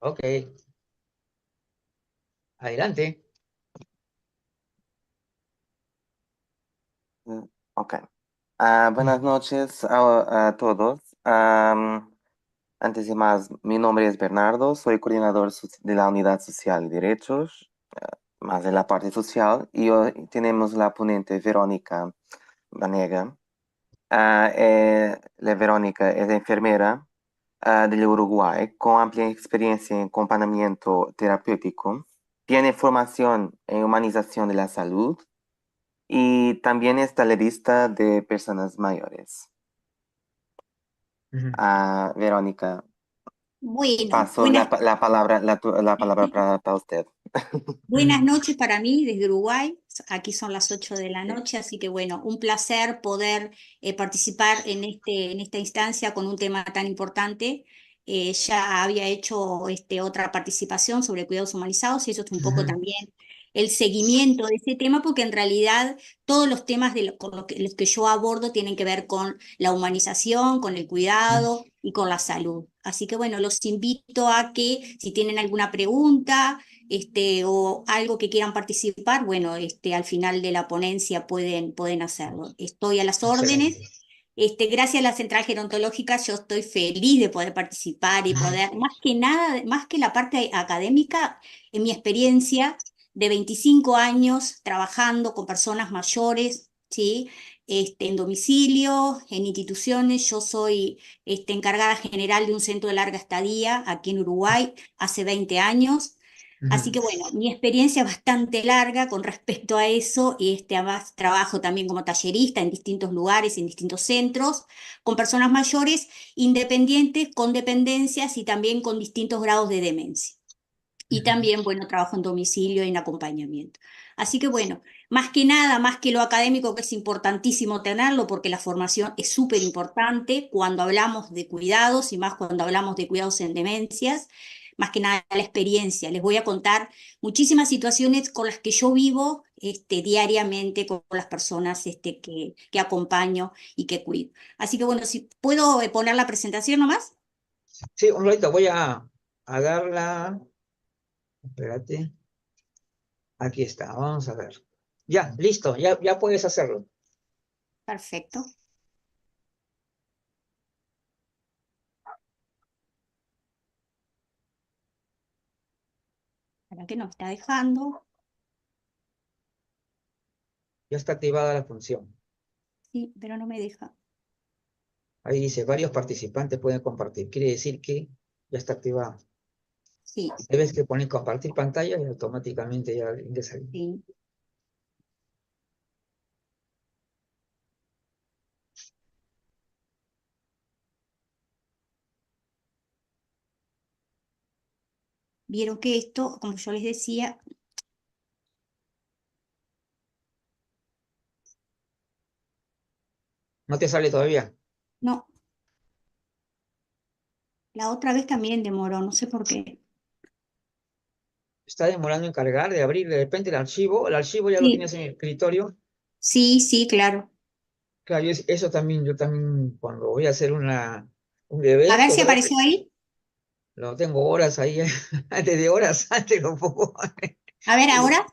Ok, adelante. Ok. Buenas noches a todos. Antes de más, mi nombre es Bernardo, soy coordinador de la Unidad Social y Derechos, más de la parte social, y hoy tenemos la ponente Verónica Banega. La Verónica es enfermera del Uruguay con amplia experiencia en acompañamiento terapéutico. Tiene formación en humanización de la salud y también está la lista de personas mayores. Ujú. Verónica, Bueno, paso la palabra, la palabra para usted. buenas noches para mí desde Uruguay. Aquí son las 8 de la noche, así que bueno, un placer poder participar en esta instancia con un tema tan importante. Ya había hecho otra participación sobre cuidados humanizados y eso es un poco Ujú. también el seguimiento de ese tema, porque en realidad todos los temas los que yo abordo tienen que ver con la humanización, con el cuidado y con la salud. Así que bueno, los invito a que si tienen alguna pregunta o algo que quieran participar, bueno, al final de la ponencia pueden hacerlo. Estoy a las órdenes. Excelente. Gracias a la Central Gerontológica, yo estoy feliz de poder participar y Ujú. poder, más que nada, más que la parte académica, en mi experiencia de 25 años trabajando con personas mayores, ¿sí? En domicilio, en instituciones. Yo soy encargada general de un centro de larga estadía aquí en Uruguay hace 20 años. Así Ujú. que bueno, mi experiencia es bastante larga con respecto a eso y además trabajo también como tallerista en distintos lugares, en distintos centros, con personas mayores, independientes, con dependencias y también con distintos grados de demencia. Y Ujú. también, bueno, trabajo en domicilio y en acompañamiento. Así que bueno, más que nada, más que lo académico, que es importantísimo tenerlo, porque la formación es súper importante cuando hablamos de cuidados y más cuando hablamos de cuidados en demencias, más que nada la experiencia. Les voy a contar muchísimas situaciones con las que yo vivo diariamente con las personas que acompaño y que cuido. Así que bueno, si puedo poner la presentación nomás. Sí, un ratito, voy a darla. Espérate. Aquí está, vamos a ver. Ya, listo, ya puedes hacerlo. Perfecto. ¿Para qué no me está dejando? Ya está activada la función. Sí, pero no me deja. Ahí dice, varios participantes pueden compartir. Quiere decir que ya está activada. Sí, Debes que poner compartir pantalla y automáticamente ya ingresa ahí. sí. Vieron que esto, como yo les decía, ¿No te sale todavía? no, la otra vez también demoró, no sé por qué. Está demorando en cargar, de abrir de repente el archivo ya lo Sí, tienes en el escritorio. sí, sí, claro. Claro, eso también, yo también cuando voy a hacer un A ver evento, si apareció ahí. lo tengo horas ahí, desde horas antes lo pongo. A ver, ahora.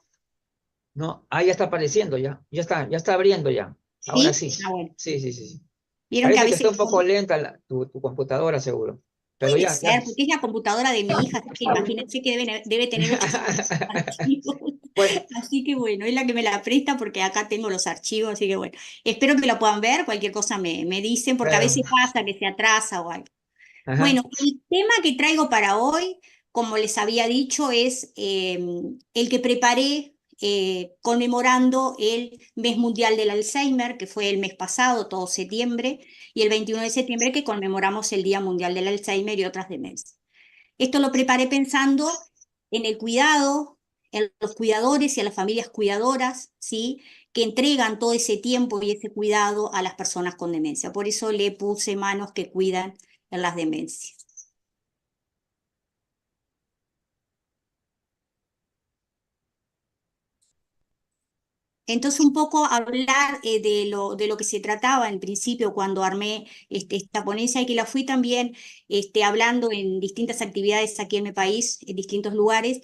No, ya está apareciendo ya está abriendo ya. Ahora ¿Sí? sí, Ah, bueno. sí, sí, sí, sí. Vieron que a Parece que veces está un poco lenta tu computadora, seguro, pero puede ya. ser, porque es la computadora de mi hija, así que imagínense que debe tener 800 archivos. Bueno, Así que bueno, es la que me la presta porque acá tengo los archivos, así que bueno, espero que la puedan ver, cualquier cosa me dicen, porque a claro. veces pasa que se atrasa o algo. Ajá. Bueno, el tema que traigo para hoy, como les había dicho, es el que preparé conmemorando el Mes Mundial del Alzheimer, que fue el mes pasado, todo septiembre, y el 21 de septiembre que conmemoramos el Día Mundial del Alzheimer y otras demencias. Esto lo preparé pensando en el cuidado, en los cuidadores y a las familias cuidadoras, ¿sí? Que entregan todo ese tiempo y ese cuidado a las personas con demencia. Por eso le puse manos que cuidan en las demencias. Entonces, un poco hablar de lo que se trataba en principio cuando armé esta ponencia y que la fui también hablando en distintas actividades aquí en mi país, en distintos lugares.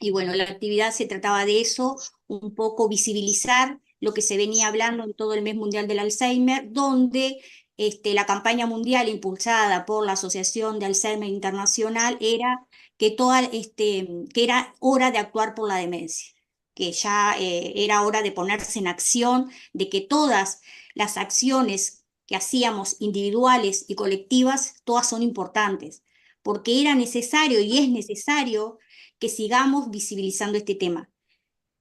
Y bueno, la actividad se trataba de eso, un poco visibilizar lo que se venía hablando en todo el mes mundial del Alzheimer, donde la campaña mundial impulsada por la Asociación de Alzheimer Internacional era que era hora de actuar por la demencia, que ya era hora de ponerse en acción, de que todas las acciones que hacíamos individuales y colectivas, todas son importantes, porque era necesario y es necesario que sigamos visibilizando este tema,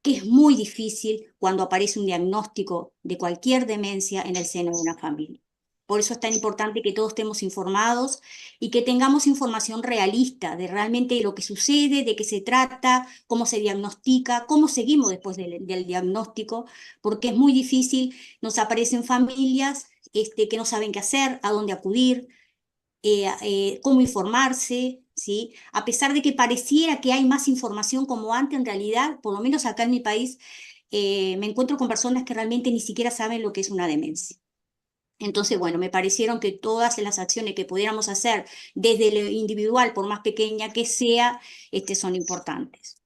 que es muy difícil cuando aparece un diagnóstico de cualquier demencia en el seno de una familia. Por eso es tan importante que todos estemos informados y que tengamos información realista de realmente lo que sucede, de qué se trata, cómo se diagnostica, cómo seguimos después del diagnóstico, porque es muy difícil, nos aparecen familias que no saben qué hacer, a dónde acudir, cómo informarse, ¿sí? A pesar de que pareciera que hay más información como antes, en realidad, por lo menos acá en mi país, me encuentro con personas que realmente ni siquiera saben lo que es una demencia. Entonces, bueno, me parecieron que todas las acciones que pudiéramos hacer desde lo individual, por más pequeña que sea, son importantes.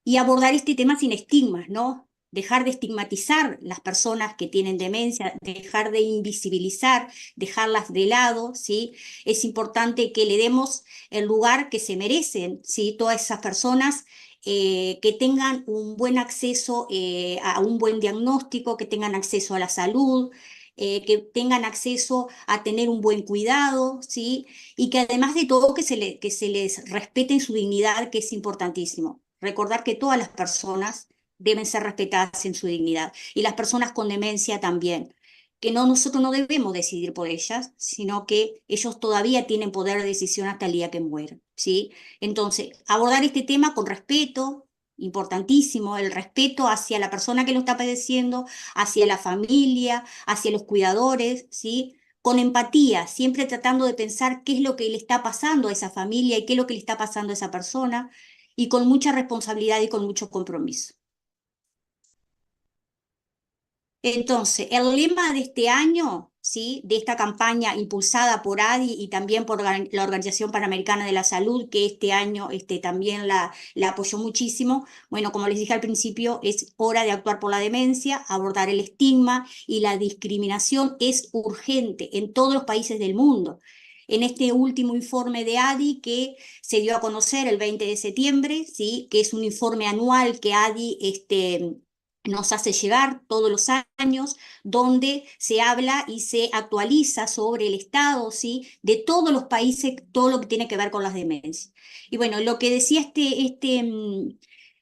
Y abordar este tema sin estigmas, ¿no? Dejar de estigmatizar las personas que tienen demencia, dejar de invisibilizar, dejarlas de lado, ¿sí? Es importante que le demos el lugar que se merecen, ¿sí? Todas esas personas que tengan un buen acceso a un buen diagnóstico, que tengan acceso a la salud, que tengan acceso a tener un buen cuidado, ¿sí? Y que además de todo que se les respete en su dignidad, que es importantísimo. Recordar que todas las personas deben ser respetadas en su dignidad y las personas con demencia también, que nosotros no debemos decidir por ellas, sino que ellos todavía tienen poder de decisión hasta el día que mueren, ¿sí? Entonces, abordar este tema con respeto, importantísimo, el respeto hacia la persona que lo está padeciendo, hacia la familia, hacia los cuidadores, ¿sí? Con empatía, siempre tratando de pensar qué es lo que le está pasando a esa familia y qué es lo que le está pasando a esa persona, y con mucha responsabilidad y con mucho compromiso. Entonces, el lema de este año, ¿sí? De esta campaña impulsada por ADI y también por la Organización Panamericana de la Salud, que este año también la apoyó muchísimo, bueno, como les dije al principio, es hora de actuar por la demencia, abordar el estigma y la discriminación es urgente en todos los países del mundo. En este último informe de ADI que se dio a conocer el 20 de septiembre, ¿sí? Que es un informe anual que ADI nos hace llegar todos los años, donde se habla y se actualiza sobre el estado, ¿sí? De todos los países, todo lo que tiene que ver con las demencias. Y bueno, lo que decía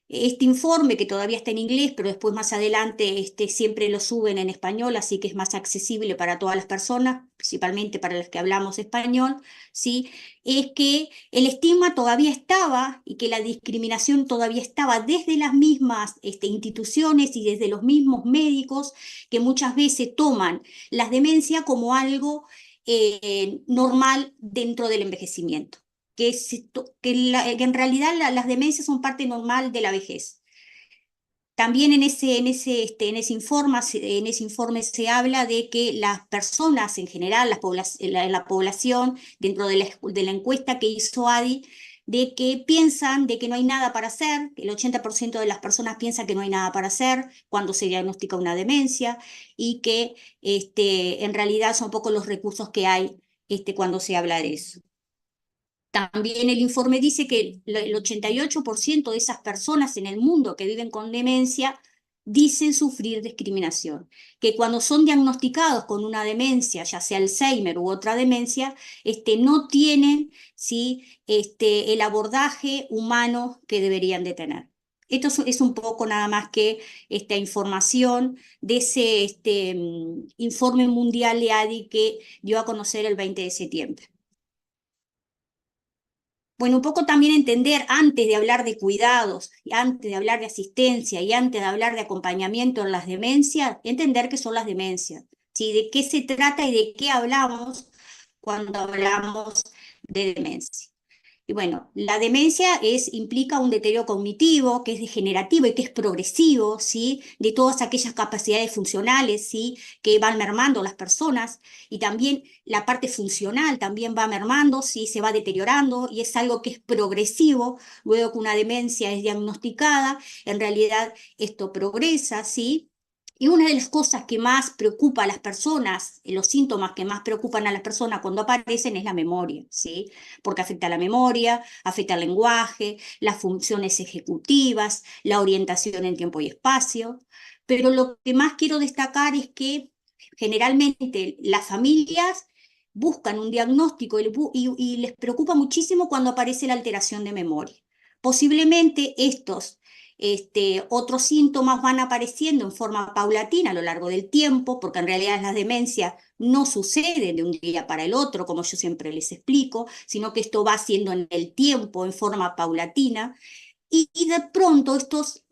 este informe, que todavía está en inglés, pero después más adelante siempre lo suben en español, así que es más accesible para todas las personas, principalmente para las que hablamos español, ¿sí? Es que el estigma todavía estaba y que la discriminación todavía estaba desde las mismas instituciones y desde los mismos médicos que muchas veces toman las demencias como algo normal dentro del envejecimiento, que en realidad las demencias son parte normal de la vejez. También en ese informe se habla de que las personas en general, la población, dentro de la encuesta que hizo ADI, de que piensan de que no hay nada para hacer, el 80% de las personas piensan que no hay nada para hacer cuando se diagnostica una demencia y que en realidad son pocos los recursos que hay cuando se habla de eso. También el informe dice que el 88% de esas personas en el mundo que viven con demencia dicen sufrir discriminación, que cuando son diagnosticados con una demencia, ya sea Alzheimer u otra demencia, no tienen, ¿sí? El abordaje humano que deberían de tener. Esto es un poco nada más que esta información de ese informe mundial de ADI que dio a conocer el 20 de septiembre. Bueno, un poco también entender, antes de hablar de cuidados, y antes de hablar de asistencia y antes de hablar de acompañamiento en las demencias, entender qué son las demencias, ¿sí? De qué se trata y de qué hablamos cuando hablamos de demencia. Y bueno, la demencia implica un deterioro cognitivo que es degenerativo y que es progresivo, ¿sí? De todas aquellas capacidades funcionales, ¿sí? Que van mermando las personas, y también la parte funcional también va mermando, ¿sí? Se va deteriorando, y es algo que es progresivo. Luego que una demencia es diagnosticada, en realidad esto progresa, ¿sí? Y una de las cosas que más preocupa a las personas, los síntomas que más preocupan a las personas cuando aparecen, es la memoria, ¿sí? Porque afecta a la memoria, afecta al lenguaje, las funciones ejecutivas, la orientación en tiempo y espacio. Pero lo que más quiero destacar es que generalmente las familias buscan un diagnóstico y les preocupa muchísimo cuando aparece la alteración de memoria. Posiblemente otros síntomas van apareciendo en forma paulatina a lo largo del tiempo, porque en realidad las demencias no suceden de un día para el otro, como yo siempre les explico, sino que esto va siendo en el tiempo, en forma paulatina. Y de pronto estos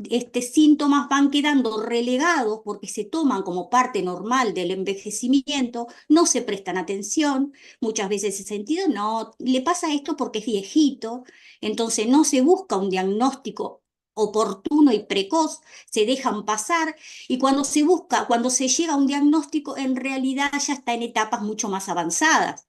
síntomas van quedando relegados porque se toman como parte normal del envejecimiento, no se prestan atención, muchas veces ese sentido, no, le pasa esto porque es viejito, entonces no se busca un diagnóstico oportuno y precoz, se dejan pasar, y cuando se llega a un diagnóstico, en realidad ya está en etapas mucho más avanzadas.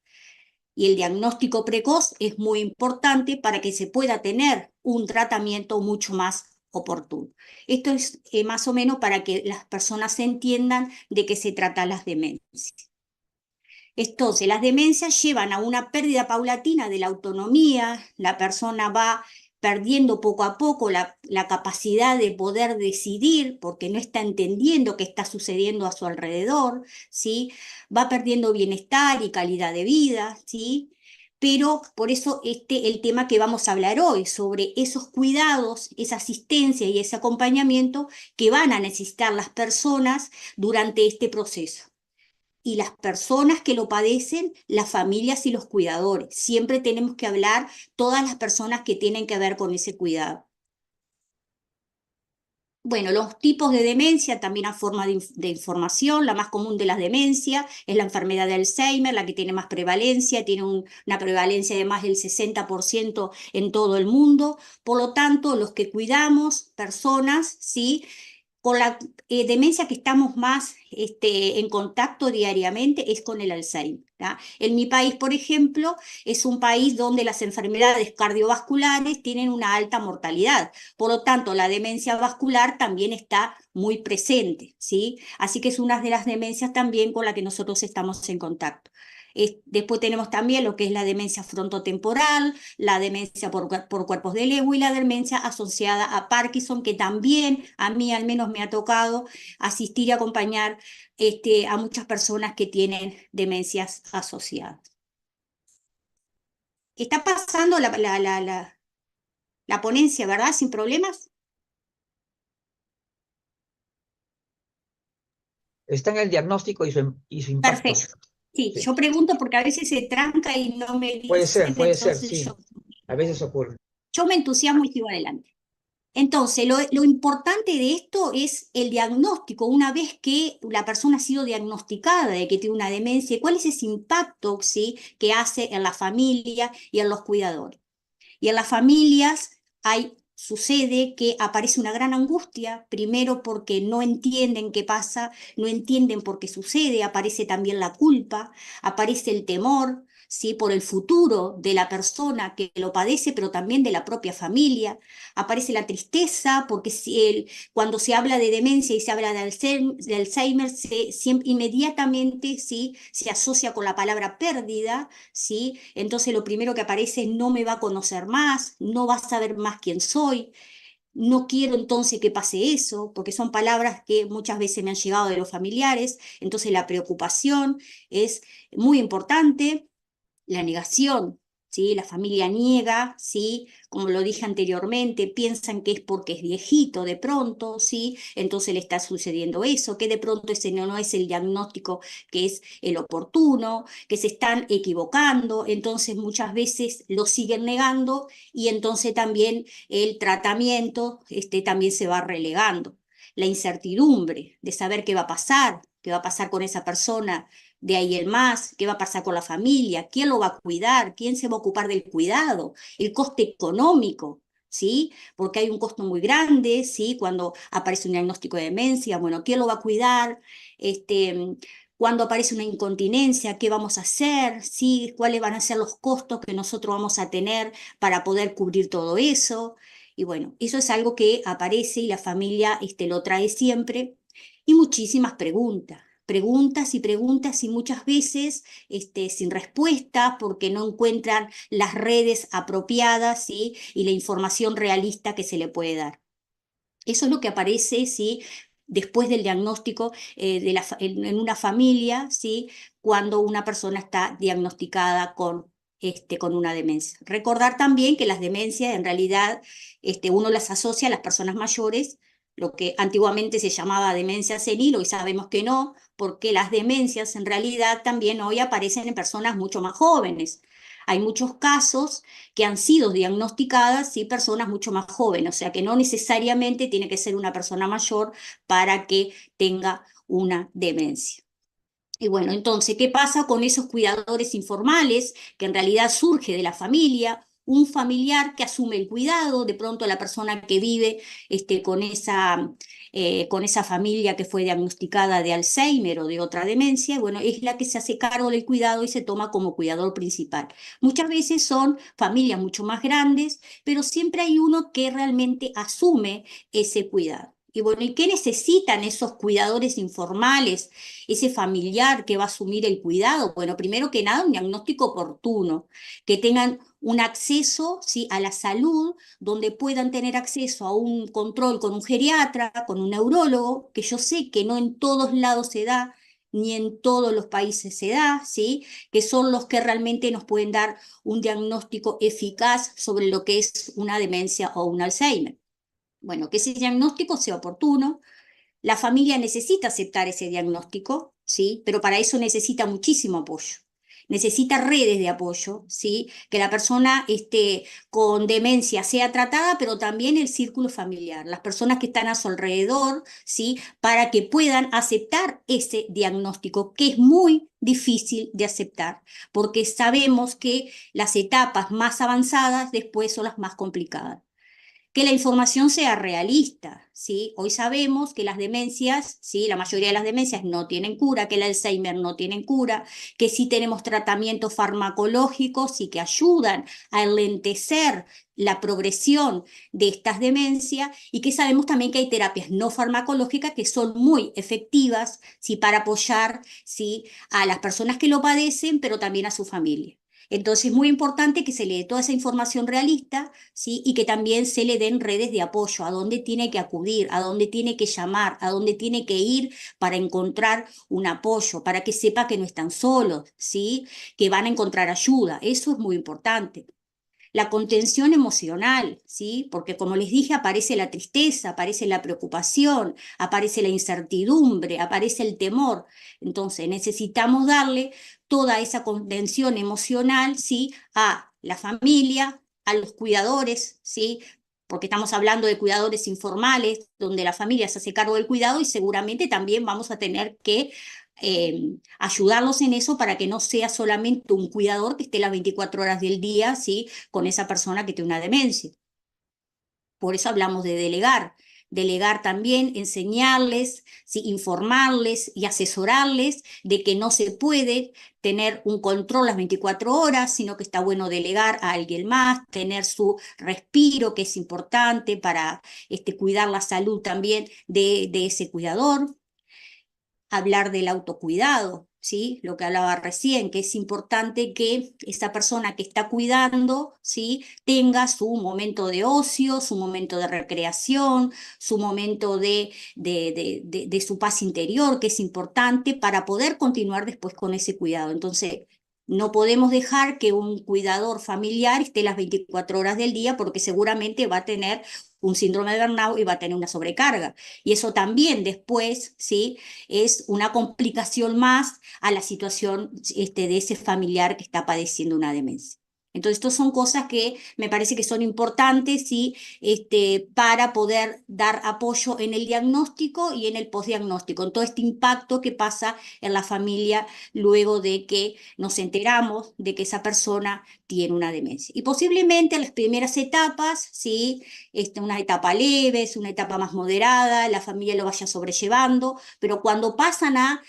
Y el diagnóstico precoz es muy importante para que se pueda tener un tratamiento mucho más oportuno. Esto es más o menos para que las personas entiendan de qué se tratan las demencias. Entonces, las demencias llevan a una pérdida paulatina de la autonomía, la persona va perdiendo poco a poco la capacidad de poder decidir porque no está entendiendo qué está sucediendo a su alrededor, ¿sí? Va perdiendo bienestar y calidad de vida, ¿sí? Pero por eso el tema que vamos a hablar hoy, sobre esos cuidados, esa asistencia y ese acompañamiento que van a necesitar las personas durante este proceso. Y las personas que lo padecen, las familias y los cuidadores. Siempre tenemos que hablar todas las personas que tienen que ver con ese cuidado. Bueno, los tipos de demencia también a forma de información. La más común de las demencias es la enfermedad de Alzheimer, la que tiene más prevalencia, tiene una prevalencia de más del 60% en todo el mundo. Por lo tanto, los que cuidamos personas, ¿sí? Con la demencia que estamos más en contacto diariamente es con el Alzheimer, ¿tá? En mi país, por ejemplo, es un país donde las enfermedades cardiovasculares tienen una alta mortalidad. Por lo tanto, la demencia vascular también está muy presente, ¿sí? Así que es una de las demencias también con la que nosotros estamos en contacto. Después tenemos también lo que es la demencia frontotemporal, la demencia por cuerpos de Lewy y la demencia asociada a Parkinson, que también a mí al menos me ha tocado asistir y acompañar a muchas personas que tienen demencias asociadas. Está pasando la ponencia, ¿verdad? Sin problemas. Está en el diagnóstico y su impacto. Perfecto. Sí, Sí. yo pregunto porque a veces se tranca y no me Puede dicen, ser, entonces sí. A veces ocurre. yo me entusiasmo y sigo adelante. Entonces, lo importante de esto es el diagnóstico. Una vez que la persona ha sido diagnosticada de que tiene una demencia, ¿cuál es ese impacto, ¿sí?, que hace en la familia y en los cuidadores? Y en las familias sucede que aparece una gran angustia, primero porque no entienden qué pasa, no entienden por qué sucede, aparece también la culpa, aparece el temor, ¿sí?, por el futuro de la persona que lo padece, pero también de la propia familia, aparece la tristeza, porque cuando se habla de demencia y se habla de Alzheimer, inmediatamente, ¿sí?, se asocia con la palabra pérdida, ¿sí? Entonces lo primero que aparece es: no me va a conocer más, no va a saber más quién soy, no quiero entonces que pase eso, porque son palabras que muchas veces me han llegado de los familiares. Entonces la preocupación es muy importante. La negación, ¿sí? La familia niega, ¿sí? Como lo dije anteriormente, piensan que es porque es viejito de pronto, ¿sí? Entonces le está sucediendo eso, que de pronto ese no es el diagnóstico que es el oportuno, que se están equivocando, entonces muchas veces lo siguen negando, y entonces también el tratamiento también se va relegando. La incertidumbre de saber qué va a pasar con esa persona de ahí el más, qué va a pasar con la familia, quién lo va a cuidar, quién se va a ocupar del cuidado, el coste económico, ¿sí? Porque hay un costo muy grande, ¿sí? Cuando aparece un diagnóstico de demencia, bueno, ¿quién lo va a cuidar? Cuando aparece una incontinencia, ¿qué vamos a hacer? ¿Sí? ¿Cuáles van a ser los costos que nosotros vamos a tener para poder cubrir todo eso? Y bueno, eso es algo que aparece y la familia lo trae siempre. Y muchísimas preguntas, preguntas y preguntas y muchas veces sin respuesta porque no encuentran las redes apropiadas, ¿sí? Y la información realista que se le puede dar. Eso es lo que aparece, ¿sí? Después del diagnóstico en una familia, ¿sí? Cuando una persona está diagnosticada con una demencia. Recordar también que las demencias en realidad uno las asocia a las personas mayores, lo que antiguamente se llamaba demencia senil, hoy sabemos que no, porque las demencias en realidad también hoy aparecen en personas mucho más jóvenes. Hay muchos casos que han sido diagnosticadas, sí, personas mucho más jóvenes, o sea que no necesariamente tiene que ser una persona mayor para que tenga una demencia. Y bueno, entonces, ¿qué pasa con esos cuidadores informales que en realidad surge de la familia? Un familiar que asume el cuidado, de pronto la persona que vive con esa familia que fue diagnosticada de Alzheimer o de otra demencia, bueno, es la que se hace cargo del cuidado y se toma como cuidador principal. Muchas veces son familias mucho más grandes, pero siempre hay uno que realmente asume ese cuidado. Y bueno, ¿y qué necesitan esos cuidadores informales? Ese familiar que va a asumir el cuidado. Bueno, primero que nada, un diagnóstico oportuno, que tengan un acceso, ¿sí? A la salud, donde puedan tener acceso a un control con un geriatra, con un neurólogo, que yo sé que no en todos lados se da, ni en todos los países se da, ¿sí? Que son los que realmente nos pueden dar un diagnóstico eficaz sobre lo que es una demencia o un Alzheimer. Bueno, que ese diagnóstico sea oportuno, la familia necesita aceptar ese diagnóstico, ¿sí? Pero para eso necesita muchísimo apoyo. Necesita redes de apoyo, ¿sí? Que la persona con demencia sea tratada, pero también el círculo familiar, las personas que están a su alrededor, ¿sí? Para que puedan aceptar ese diagnóstico, que es muy difícil de aceptar, porque sabemos que las etapas más avanzadas después son las más complicadas. Que la información sea realista, ¿sí? Hoy sabemos que las demencias, ¿sí? La mayoría de las demencias no tienen cura, que el Alzheimer no tienen cura, que sí tenemos tratamientos farmacológicos y que ayudan a enlentecer la progresión de estas demencias y que sabemos también que hay terapias no farmacológicas que son muy efectivas, ¿sí? Para apoyar, ¿sí? A las personas que lo padecen, pero también a su familia. Entonces es muy importante que se le dé toda esa información realista, ¿sí? Y que también se le den redes de apoyo, a dónde tiene que acudir, a dónde tiene que llamar, a dónde tiene que ir para encontrar un apoyo, para que sepa que no están solos, ¿sí? Que van a encontrar ayuda. Eso es muy importante. La contención emocional, ¿sí? Porque como les dije, aparece la tristeza, aparece la preocupación, aparece la incertidumbre, aparece el temor. Entonces necesitamos darle toda esa contención emocional, ¿sí? A la familia, a los cuidadores, ¿sí? Porque estamos hablando de cuidadores informales, donde la familia se hace cargo del cuidado y seguramente también vamos a tener que ayudarlos en eso para que no sea solamente un cuidador que esté las 24 horas del día, ¿sí? Con esa persona que tiene una demencia. Por eso hablamos de delegar. Delegar también, enseñarles, ¿sí? Informarles y asesorarles de que no se puede tener un control las 24 horas, sino que está bueno delegar a alguien más, tener su respiro, que es importante para cuidar la salud también de ese cuidador. Hablar del autocuidado, ¿sí? Lo que hablaba recién, que es importante que esa persona que está cuidando, ¿sí? Tenga su momento de ocio, su momento de recreación, su momento de su paz interior, que es importante para poder continuar después con ese cuidado. Entonces, no podemos dejar que un cuidador familiar esté las 24 horas del día porque seguramente va a tener un síndrome de burnout y va a tener una sobrecarga. Y eso también después, ¿sí? Es una complicación más a la situación de ese familiar que está padeciendo una demencia. Entonces, estas son cosas que me parece que son importantes, ¿sí? Para poder dar apoyo en el diagnóstico y en el postdiagnóstico, en todo este impacto que pasa en la familia luego de que nos enteramos de que esa persona tiene una demencia. Y posiblemente en las primeras etapas, ¿sí? Una etapa leve, es una etapa más moderada, la familia lo vaya sobrellevando, pero cuando pasan a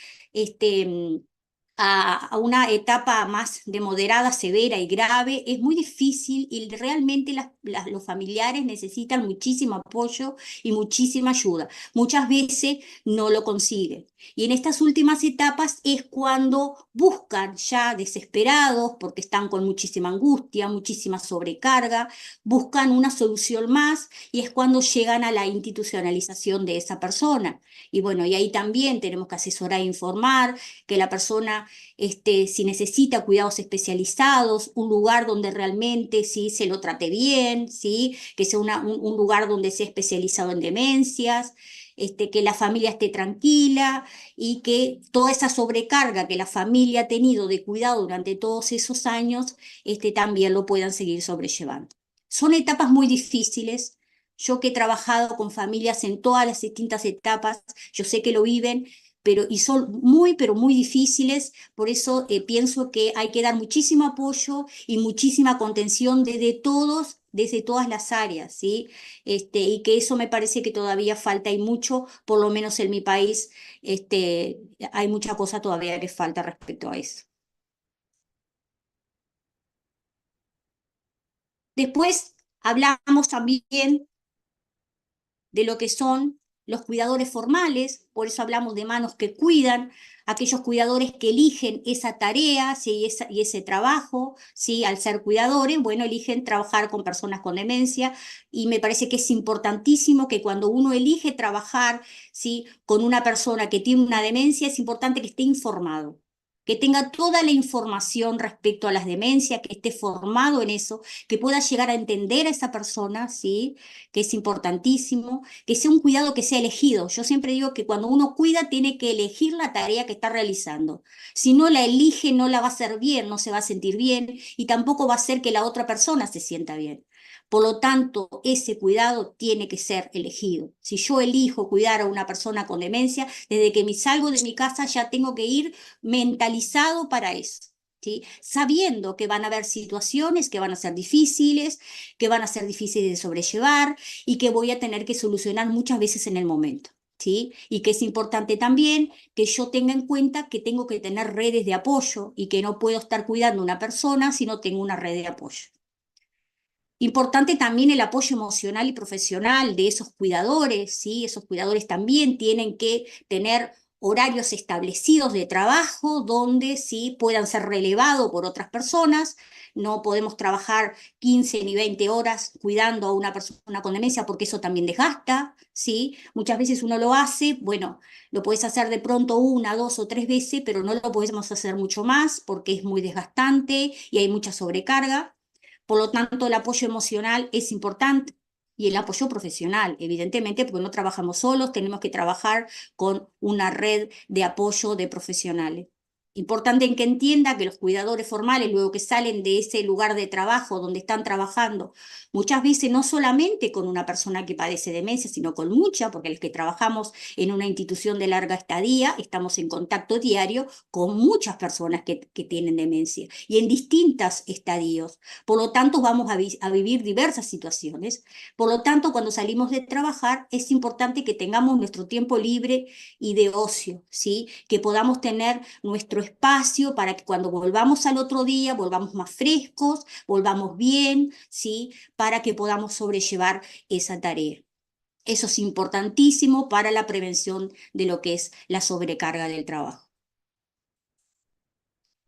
una etapa más de moderada, severa y grave, es muy difícil y realmente los familiares necesitan muchísimo apoyo y muchísima ayuda. Muchas veces no lo consiguen. Y en estas últimas etapas es cuando buscan ya desesperados, porque están con muchísima angustia, muchísima sobrecarga, buscan una solución más y es cuando llegan a la institucionalización de esa persona. Y bueno, y ahí también tenemos que asesorar e informar que la persona si necesita cuidados especializados, un lugar donde realmente sí se lo trate bien, ¿sí? Que sea un lugar donde sea especializado en demencias, que la familia esté tranquila y que toda esa sobrecarga que la familia ha tenido de cuidado durante todos esos años, también lo puedan seguir sobrellevando. Son etapas muy difíciles. Yo que he trabajado con familias en todas las distintas etapas, yo sé que lo viven, y son muy, pero muy difíciles. Por eso pienso que hay que dar muchísimo apoyo y muchísima contención desde todas las áreas, ¿sí? Y que eso me parece que todavía falta y mucho, por lo menos en mi país, hay mucha cosa todavía que falta respecto a eso. Después hablamos también de lo que son los cuidadores formales, por eso hablamos de manos que cuidan, aquellos cuidadores que eligen esa tarea, ¿sí? y ese trabajo, ¿sí? Al ser cuidadores, bueno, eligen trabajar con personas con demencia, y me parece que es importantísimo que cuando uno elige trabajar, ¿sí? Con una persona que tiene una demencia, es importante que esté informado, que tenga toda la información respecto a las demencias, que esté formado en eso, que pueda llegar a entender a esa persona, ¿sí? Que es importantísimo, que sea un cuidado que sea elegido. Yo siempre digo que cuando uno cuida tiene que elegir la tarea que está realizando. Si no la elige, no la va a hacer bien, no se va a sentir bien y tampoco va a hacer que la otra persona se sienta bien. Por lo tanto, ese cuidado tiene que ser elegido. Si yo elijo cuidar a una persona con demencia, desde que me salgo de mi casa ya tengo que ir mentalizado para eso. ¿Sí? Sabiendo que van a haber situaciones que van a ser difíciles, que van a ser difíciles de sobrellevar y que voy a tener que solucionar muchas veces en el momento. ¿Sí? Y que es importante también que yo tenga en cuenta que tengo que tener redes de apoyo y que no puedo estar cuidando a una persona si no tengo una red de apoyo. Importante también el apoyo emocional y profesional de esos cuidadores, ¿sí? Esos cuidadores también tienen que tener horarios establecidos de trabajo donde sí puedan ser relevados por otras personas. No podemos trabajar 15 ni 20 horas cuidando a una persona con demencia porque eso también desgasta, ¿sí? Muchas veces uno lo hace, bueno, lo puedes hacer de pronto 1, 2 o 3 veces, pero no lo podemos hacer mucho más porque es muy desgastante y hay mucha sobrecarga. Por lo tanto, el apoyo emocional es importante y el apoyo profesional, evidentemente, porque no trabajamos solos, tenemos que trabajar con una red de apoyo de profesionales. Importante en que entienda que los cuidadores formales, luego que salen de ese lugar de trabajo donde están trabajando, muchas veces no solamente con una persona que padece demencia, sino con muchas, porque los que trabajamos en una institución de larga estadía, estamos en contacto diario con muchas personas que tienen demencia y en distintos estadios. Por lo tanto, vamos a vivir diversas situaciones. Por lo tanto, cuando salimos de trabajar, es importante que tengamos nuestro tiempo libre y de ocio, ¿sí? Que podamos tener nuestro espacio para que cuando volvamos al otro día, volvamos más frescos, volvamos bien, ¿sí? Para que podamos sobrellevar esa tarea. Eso es importantísimo para la prevención de lo que es la sobrecarga del trabajo.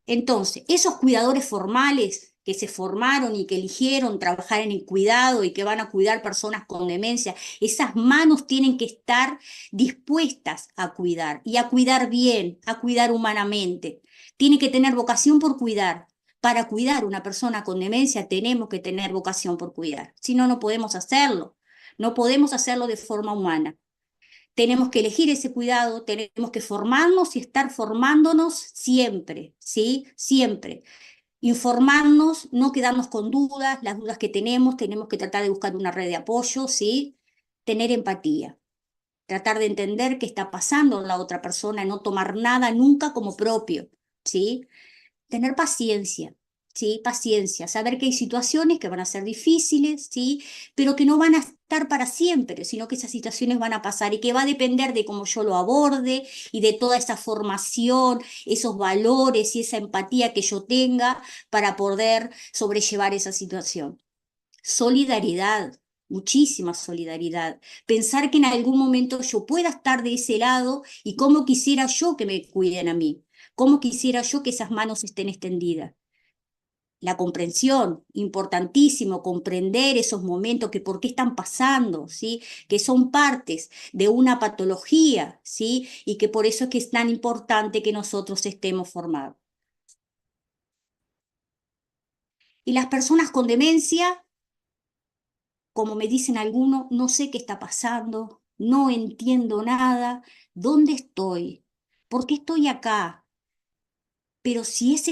Entonces, esos cuidadores formales que se formaron y que eligieron trabajar en el cuidado y que van a cuidar personas con demencia, esas manos tienen que estar dispuestas a cuidar y a cuidar bien, a cuidar humanamente. Tienen que tener vocación por cuidar. Para cuidar a una persona con demencia tenemos que tener vocación por cuidar. Si no, no podemos hacerlo. No podemos hacerlo de forma humana. Tenemos que elegir ese cuidado, tenemos que formarnos y estar formándonos siempre, ¿sí? Siempre. Informarnos, no quedarnos con dudas, las dudas que tenemos que tratar de buscar una red de apoyo, ¿sí? Tener empatía, tratar de entender qué está pasando en la otra persona, no tomar nada nunca como propio, ¿sí? Tener paciencia, ¿sí? Paciencia, saber que hay situaciones que van a ser difíciles, ¿sí? Pero que no van a estar para siempre, sino que esas situaciones van a pasar y que va a depender de cómo yo lo aborde y de toda esa formación, esos valores y esa empatía que yo tenga para poder sobrellevar esa situación. Solidaridad, muchísima solidaridad. Pensar que en algún momento yo pueda estar de ese lado y cómo quisiera yo que me cuiden a mí, cómo quisiera yo que esas manos estén extendidas. La comprensión, importantísimo, comprender esos momentos, que por qué están pasando, ¿sí? Que son partes de una patología, ¿sí? Y que por eso es que es tan importante que nosotros estemos formados. Y las personas con demencia, como me dicen algunos, no sé qué está pasando, no entiendo nada, ¿dónde estoy? ¿Por qué estoy acá? Pero si es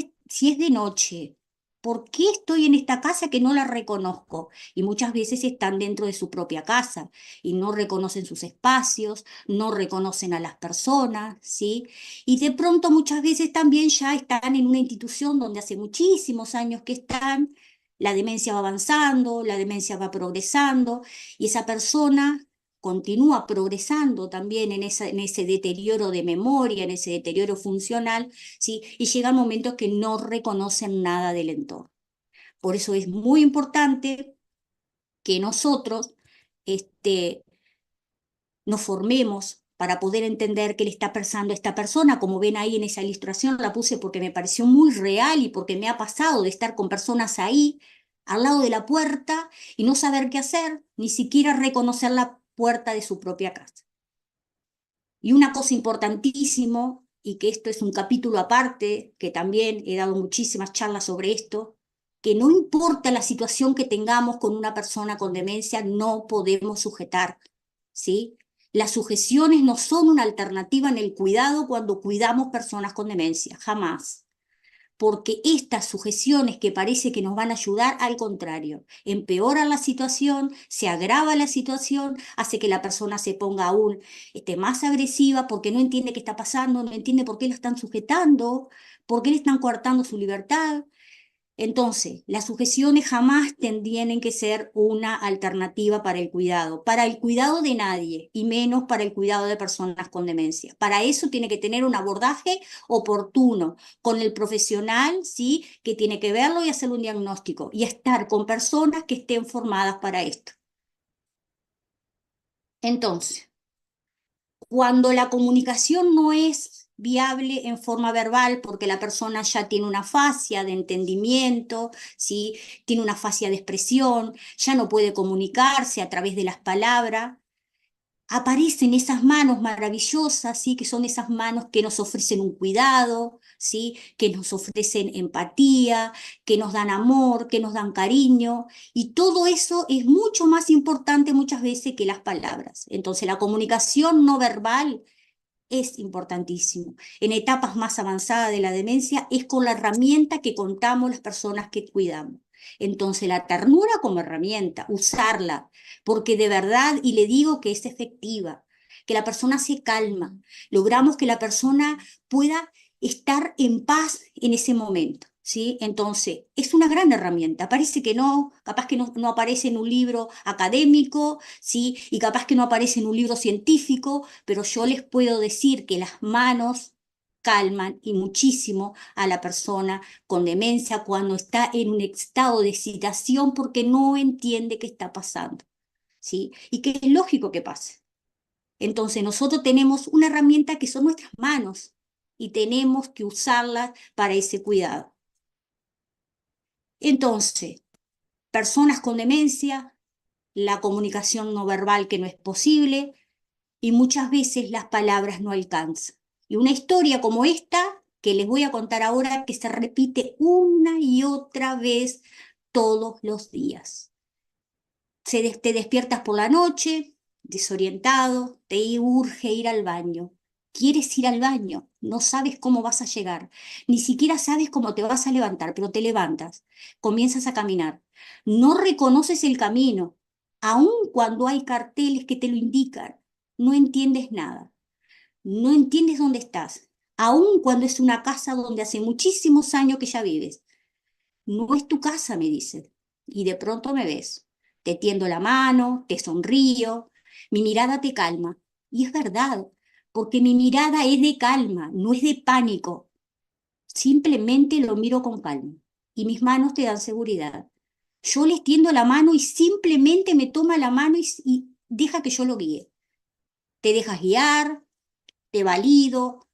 de noche, ¿por qué estoy en esta casa que no la reconozco? Y muchas veces están dentro de su propia casa y no reconocen sus espacios, no reconocen a las personas, ¿sí? Y de pronto muchas veces también ya están en una institución donde hace muchísimos años que están, la demencia va avanzando, la demencia va progresando y esa persona continúa progresando también en ese deterioro de memoria, en ese deterioro funcional, ¿sí? Y llegan momentos que no reconocen nada del entorno. Por eso es muy importante que nosotros nos formemos para poder entender qué le está pasando a esta persona. Como ven ahí en esa ilustración, la puse porque me pareció muy real y porque me ha pasado de estar con personas ahí, al lado de la puerta, y no saber qué hacer, ni siquiera reconocer la puerta de su propia casa. Y una cosa importantísimo, y que esto es un capítulo aparte, que también he dado muchísimas charlas sobre esto, que no importa la situación que tengamos con una persona con demencia, no podemos sujetar, ¿sí? Las sujeciones no son una alternativa en el cuidado cuando cuidamos personas con demencia, jamás. Porque estas sujeciones que parece que nos van a ayudar, al contrario, empeoran la situación, se agrava la situación, hace que la persona se ponga aún más agresiva porque no entiende qué está pasando, no entiende por qué la están sujetando, por qué le están coartando su libertad. Entonces, las sujeciones jamás tienen que ser una alternativa para el cuidado de nadie, y menos para el cuidado de personas con demencia. Para eso tiene que tener un abordaje oportuno con el profesional, ¿sí? Que tiene que verlo y hacer un diagnóstico, y estar con personas que estén formadas para esto. Entonces, cuando la comunicación no es viable en forma verbal, porque la persona ya tiene una fascia de entendimiento, ¿sí? Tiene una fascia de expresión, ya no puede comunicarse a través de las palabras, aparecen esas manos maravillosas, ¿sí? Que son esas manos que nos ofrecen un cuidado, ¿sí? Que nos ofrecen empatía, que nos dan amor, que nos dan cariño, y todo eso es mucho más importante muchas veces que las palabras. Entonces, la comunicación no verbal es importantísimo. En etapas más avanzadas de la demencia es con la herramienta que contamos las personas que cuidamos. Entonces, la ternura como herramienta, usarla, porque de verdad, y le digo que es efectiva, que la persona se calma, logramos que la persona pueda estar en paz en ese momento, ¿sí? Entonces, es una gran herramienta. Parece que no, capaz que no aparece en un libro académico, ¿sí? Y capaz que no aparece en un libro científico, pero yo les puedo decir que las manos calman y muchísimo a la persona con demencia cuando está en un estado de excitación porque no entiende qué está pasando, ¿sí? Y que es lógico que pase. Entonces nosotros tenemos una herramienta que son nuestras manos y tenemos que usarlas para ese cuidado. Entonces, personas con demencia, la comunicación no verbal que no es posible, y muchas veces las palabras no alcanzan. Y una historia como esta, que les voy a contar ahora, que se repite una y otra vez todos los días. Te despiertas por la noche, desorientado, te urge ir al baño. quieres ir al baño, no sabes cómo vas a llegar, ni siquiera sabes cómo te vas a levantar, pero te levantas, comienzas a caminar, no reconoces el camino, aun cuando hay carteles que te lo indican, no entiendes nada, no entiendes dónde estás, aun cuando es una casa donde hace muchísimos años que ya vives. No es tu casa, me dicen, y de pronto me ves, te tiendo la mano, te sonrío, mi mirada te calma, y es verdad, porque mi mirada es de calma, no es de pánico, simplemente lo miro con calma, y mis manos te dan seguridad. Yo les tiendo la mano y simplemente me toma la mano y deja que yo lo guíe. Te dejas guiar, te valido,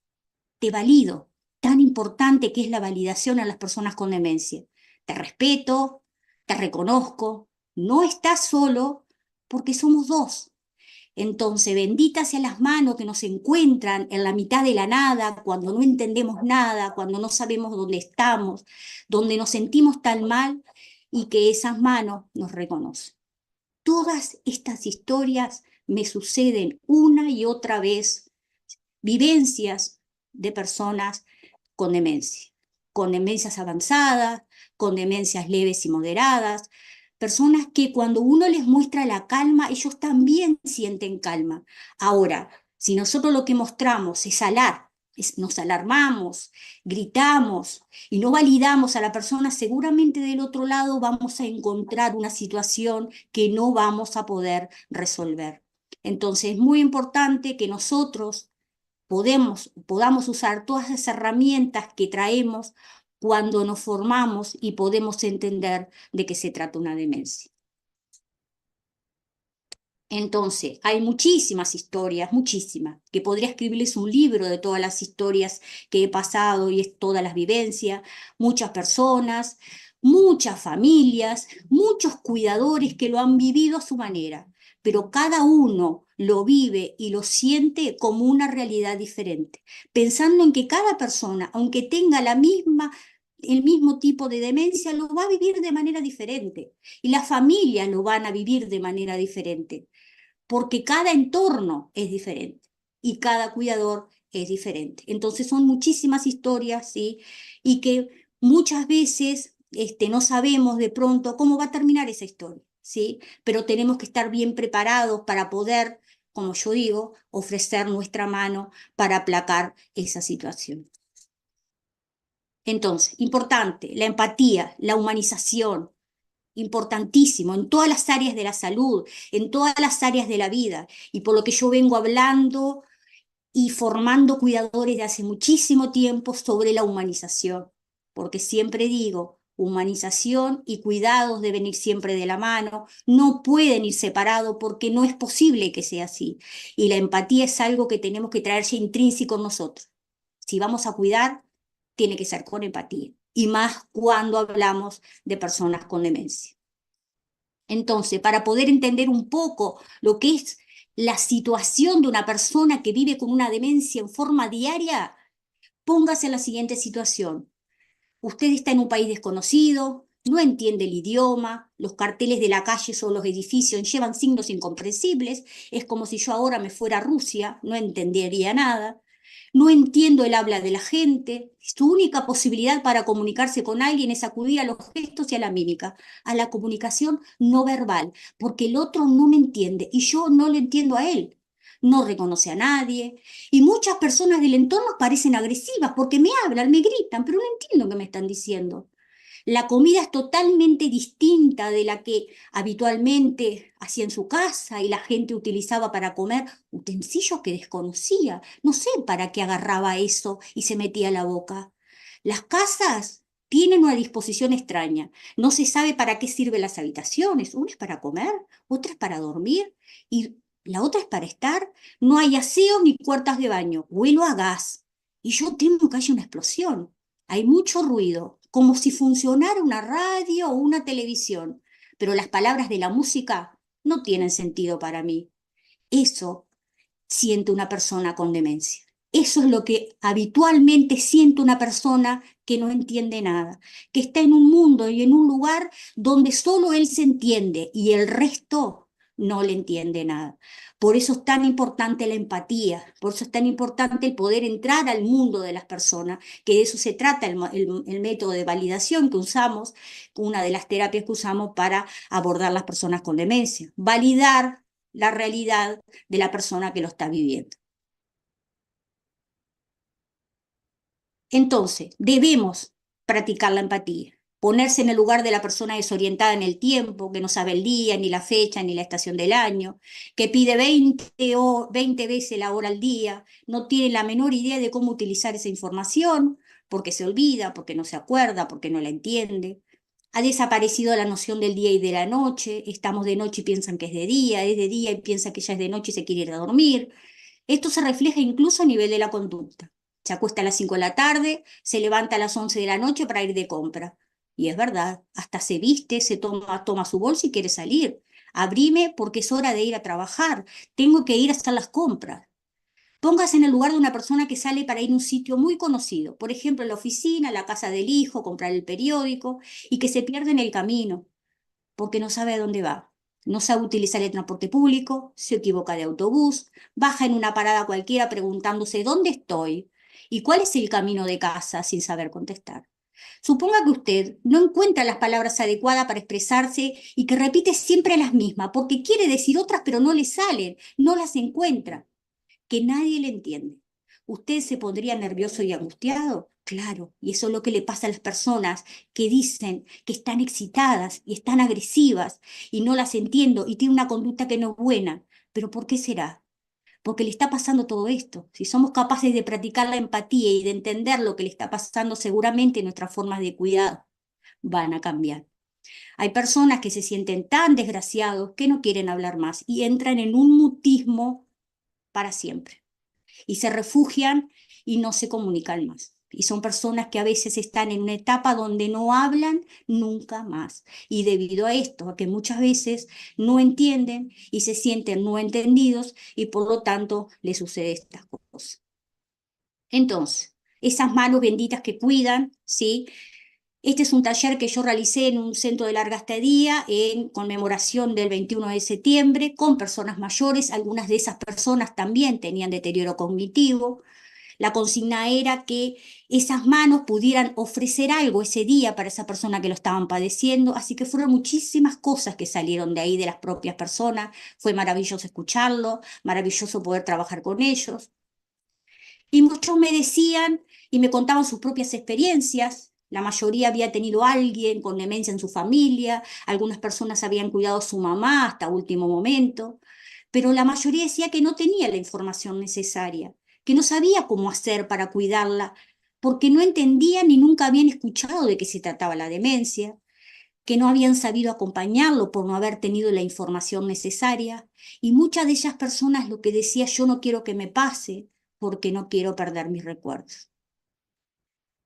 te valido. Tan importante que es la validación a las personas con demencia. Te respeto, te reconozco, no estás solo porque somos dos. Entonces, benditas sean las manos que nos encuentran en la mitad de la nada, cuando no entendemos nada, cuando no sabemos dónde estamos, donde nos sentimos tan mal y que esas manos nos reconocen. Todas estas historias me suceden una y otra vez, vivencias de personas con demencias avanzadas, con demencias leves y moderadas, personas que cuando uno les muestra la calma, ellos también sienten calma. Ahora, si nosotros lo que mostramos es nos alarmamos, gritamos y no validamos a la persona, seguramente del otro lado vamos a encontrar una situación que no vamos a poder resolver. Entonces es muy importante que nosotros podamos usar todas esas herramientas que traemos cuando nos formamos y podemos entender de qué se trata una demencia. Entonces, hay muchísimas historias, muchísimas, que podría escribirles un libro de todas las historias que he pasado y es todas las vivencias, muchas personas, muchas familias, muchos cuidadores que lo han vivido a su manera, pero cada uno lo vive y lo siente como una realidad diferente, pensando en que cada persona, aunque tenga el mismo tipo de demencia, lo va a vivir de manera diferente y las familias lo van a vivir de manera diferente porque cada entorno es diferente y cada cuidador es diferente. Entonces son muchísimas historias, ¿sí? Y que muchas veces no sabemos de pronto cómo va a terminar esa historia, ¿sí? Pero tenemos que estar bien preparados para poder, como yo digo, ofrecer nuestra mano para aplacar esa situación. Entonces, importante, la empatía, la humanización, importantísimo en todas las áreas de la salud, en todas las áreas de la vida, y por lo que yo vengo hablando y formando cuidadores de hace muchísimo tiempo sobre la humanización, porque siempre digo, humanización y cuidados deben ir siempre de la mano, no pueden ir separados porque no es posible que sea así, y la empatía es algo que tenemos que traerse intrínseco en nosotros. Si vamos a cuidar, tiene que ser con empatía, y más cuando hablamos de personas con demencia. Entonces, para poder entender un poco lo que es la situación de una persona que vive con una demencia en forma diaria, póngase en la siguiente situación. Usted está en un país desconocido, no entiende el idioma, los carteles de la calle o los edificios llevan signos incomprensibles, es como si yo ahora me fuera a Rusia, no entendería nada. No entiendo el habla de la gente. Su única posibilidad para comunicarse con alguien es acudir a los gestos y a la mímica, a la comunicación no verbal, porque el otro no me entiende y yo no le entiendo a él. No reconoce a nadie. Y muchas personas del entorno parecen agresivas porque me hablan, me gritan, pero no entiendo qué me están diciendo. La comida es totalmente distinta de la que habitualmente hacía en su casa y la gente utilizaba para comer utensilios que desconocía. No sé para qué agarraba eso y se metía a la boca. Las casas tienen una disposición extraña. No se sabe para qué sirven las habitaciones. Una es para comer, otra es para dormir y la otra es para estar. No hay aseo ni puertas de baño. Huelo a gas. Y yo temo que haya una explosión. Hay mucho ruido, como si funcionara una radio o una televisión, pero las palabras de la música no tienen sentido para mí. Eso siente una persona con demencia. Eso es lo que habitualmente siente una persona que no entiende nada, que está en un mundo y en un lugar donde solo él se entiende y el resto no le entiende nada. Por eso es tan importante la empatía, por eso es tan importante el poder entrar al mundo de las personas, que de eso se trata el método de validación que usamos, una de las terapias que usamos para abordar las personas con demencia, validar la realidad de la persona que lo está viviendo. Entonces, debemos practicar la empatía, ponerse en el lugar de la persona desorientada en el tiempo, que no sabe el día, ni la fecha, ni la estación del año, que pide 20 veces la hora al día, no tiene la menor idea de cómo utilizar esa información, porque se olvida, porque no se acuerda, porque no la entiende. Ha desaparecido la noción del día y de la noche, estamos de noche y piensan que es de día y piensa que ya es de noche y se quiere ir a dormir. Esto se refleja incluso a nivel de la conducta. Se acuesta a las 5 de la tarde, se levanta a las 11 de la noche para ir de compra. Y es verdad, hasta se viste, toma su bolsa y quiere salir. Abrime porque es hora de ir a trabajar, tengo que ir a hacer las compras. Póngase en el lugar de una persona que sale para ir a un sitio muy conocido, por ejemplo, la oficina, la casa del hijo, comprar el periódico, y que se pierde en el camino, porque no sabe a dónde va. No sabe utilizar el transporte público, se equivoca de autobús, baja en una parada cualquiera preguntándose ¿dónde estoy? ¿Y cuál es el camino de casa sin saber contestar? Suponga que usted no encuentra las palabras adecuadas para expresarse y que repite siempre las mismas, porque quiere decir otras pero no le salen, no las encuentra, que nadie le entiende. ¿Usted se pondría nervioso y angustiado? Claro, y eso es lo que le pasa a las personas que dicen que están excitadas y están agresivas y no las entiendo y tienen una conducta que no es buena. ¿Pero por qué será? Porque le está pasando todo esto. Si somos capaces de practicar la empatía y de entender lo que le está pasando, seguramente nuestras formas de cuidado van a cambiar. Hay personas que se sienten tan desgraciados que no quieren hablar más y entran en un mutismo para siempre y se refugian y no se comunican más. Y son personas que a veces están en una etapa donde no hablan nunca más. Y debido a esto, a que muchas veces no entienden y se sienten no entendidos y por lo tanto les sucede estas cosas. Entonces, esas manos benditas que cuidan, ¿sí? Este es un taller que yo realicé en un centro de larga estadía en conmemoración del 21 de septiembre con personas mayores. Algunas de esas personas también tenían deterioro cognitivo. La consigna era que esas manos pudieran ofrecer algo ese día para esa persona que lo estaban padeciendo. Así que fueron muchísimas cosas que salieron de ahí de las propias personas. Fue maravilloso escucharlo, maravilloso poder trabajar con ellos. Y muchos me decían y me contaban sus propias experiencias. La mayoría había tenido a alguien con demencia en su familia, algunas personas habían cuidado a su mamá hasta último momento, pero la mayoría decía que no tenía la información necesaria, que no sabía cómo hacer para cuidarla, porque no entendían ni nunca habían escuchado de qué se trataba la demencia, que no habían sabido acompañarlo por no haber tenido la información necesaria. Y muchas de esas personas lo que decía, yo no quiero que me pase porque no quiero perder mis recuerdos.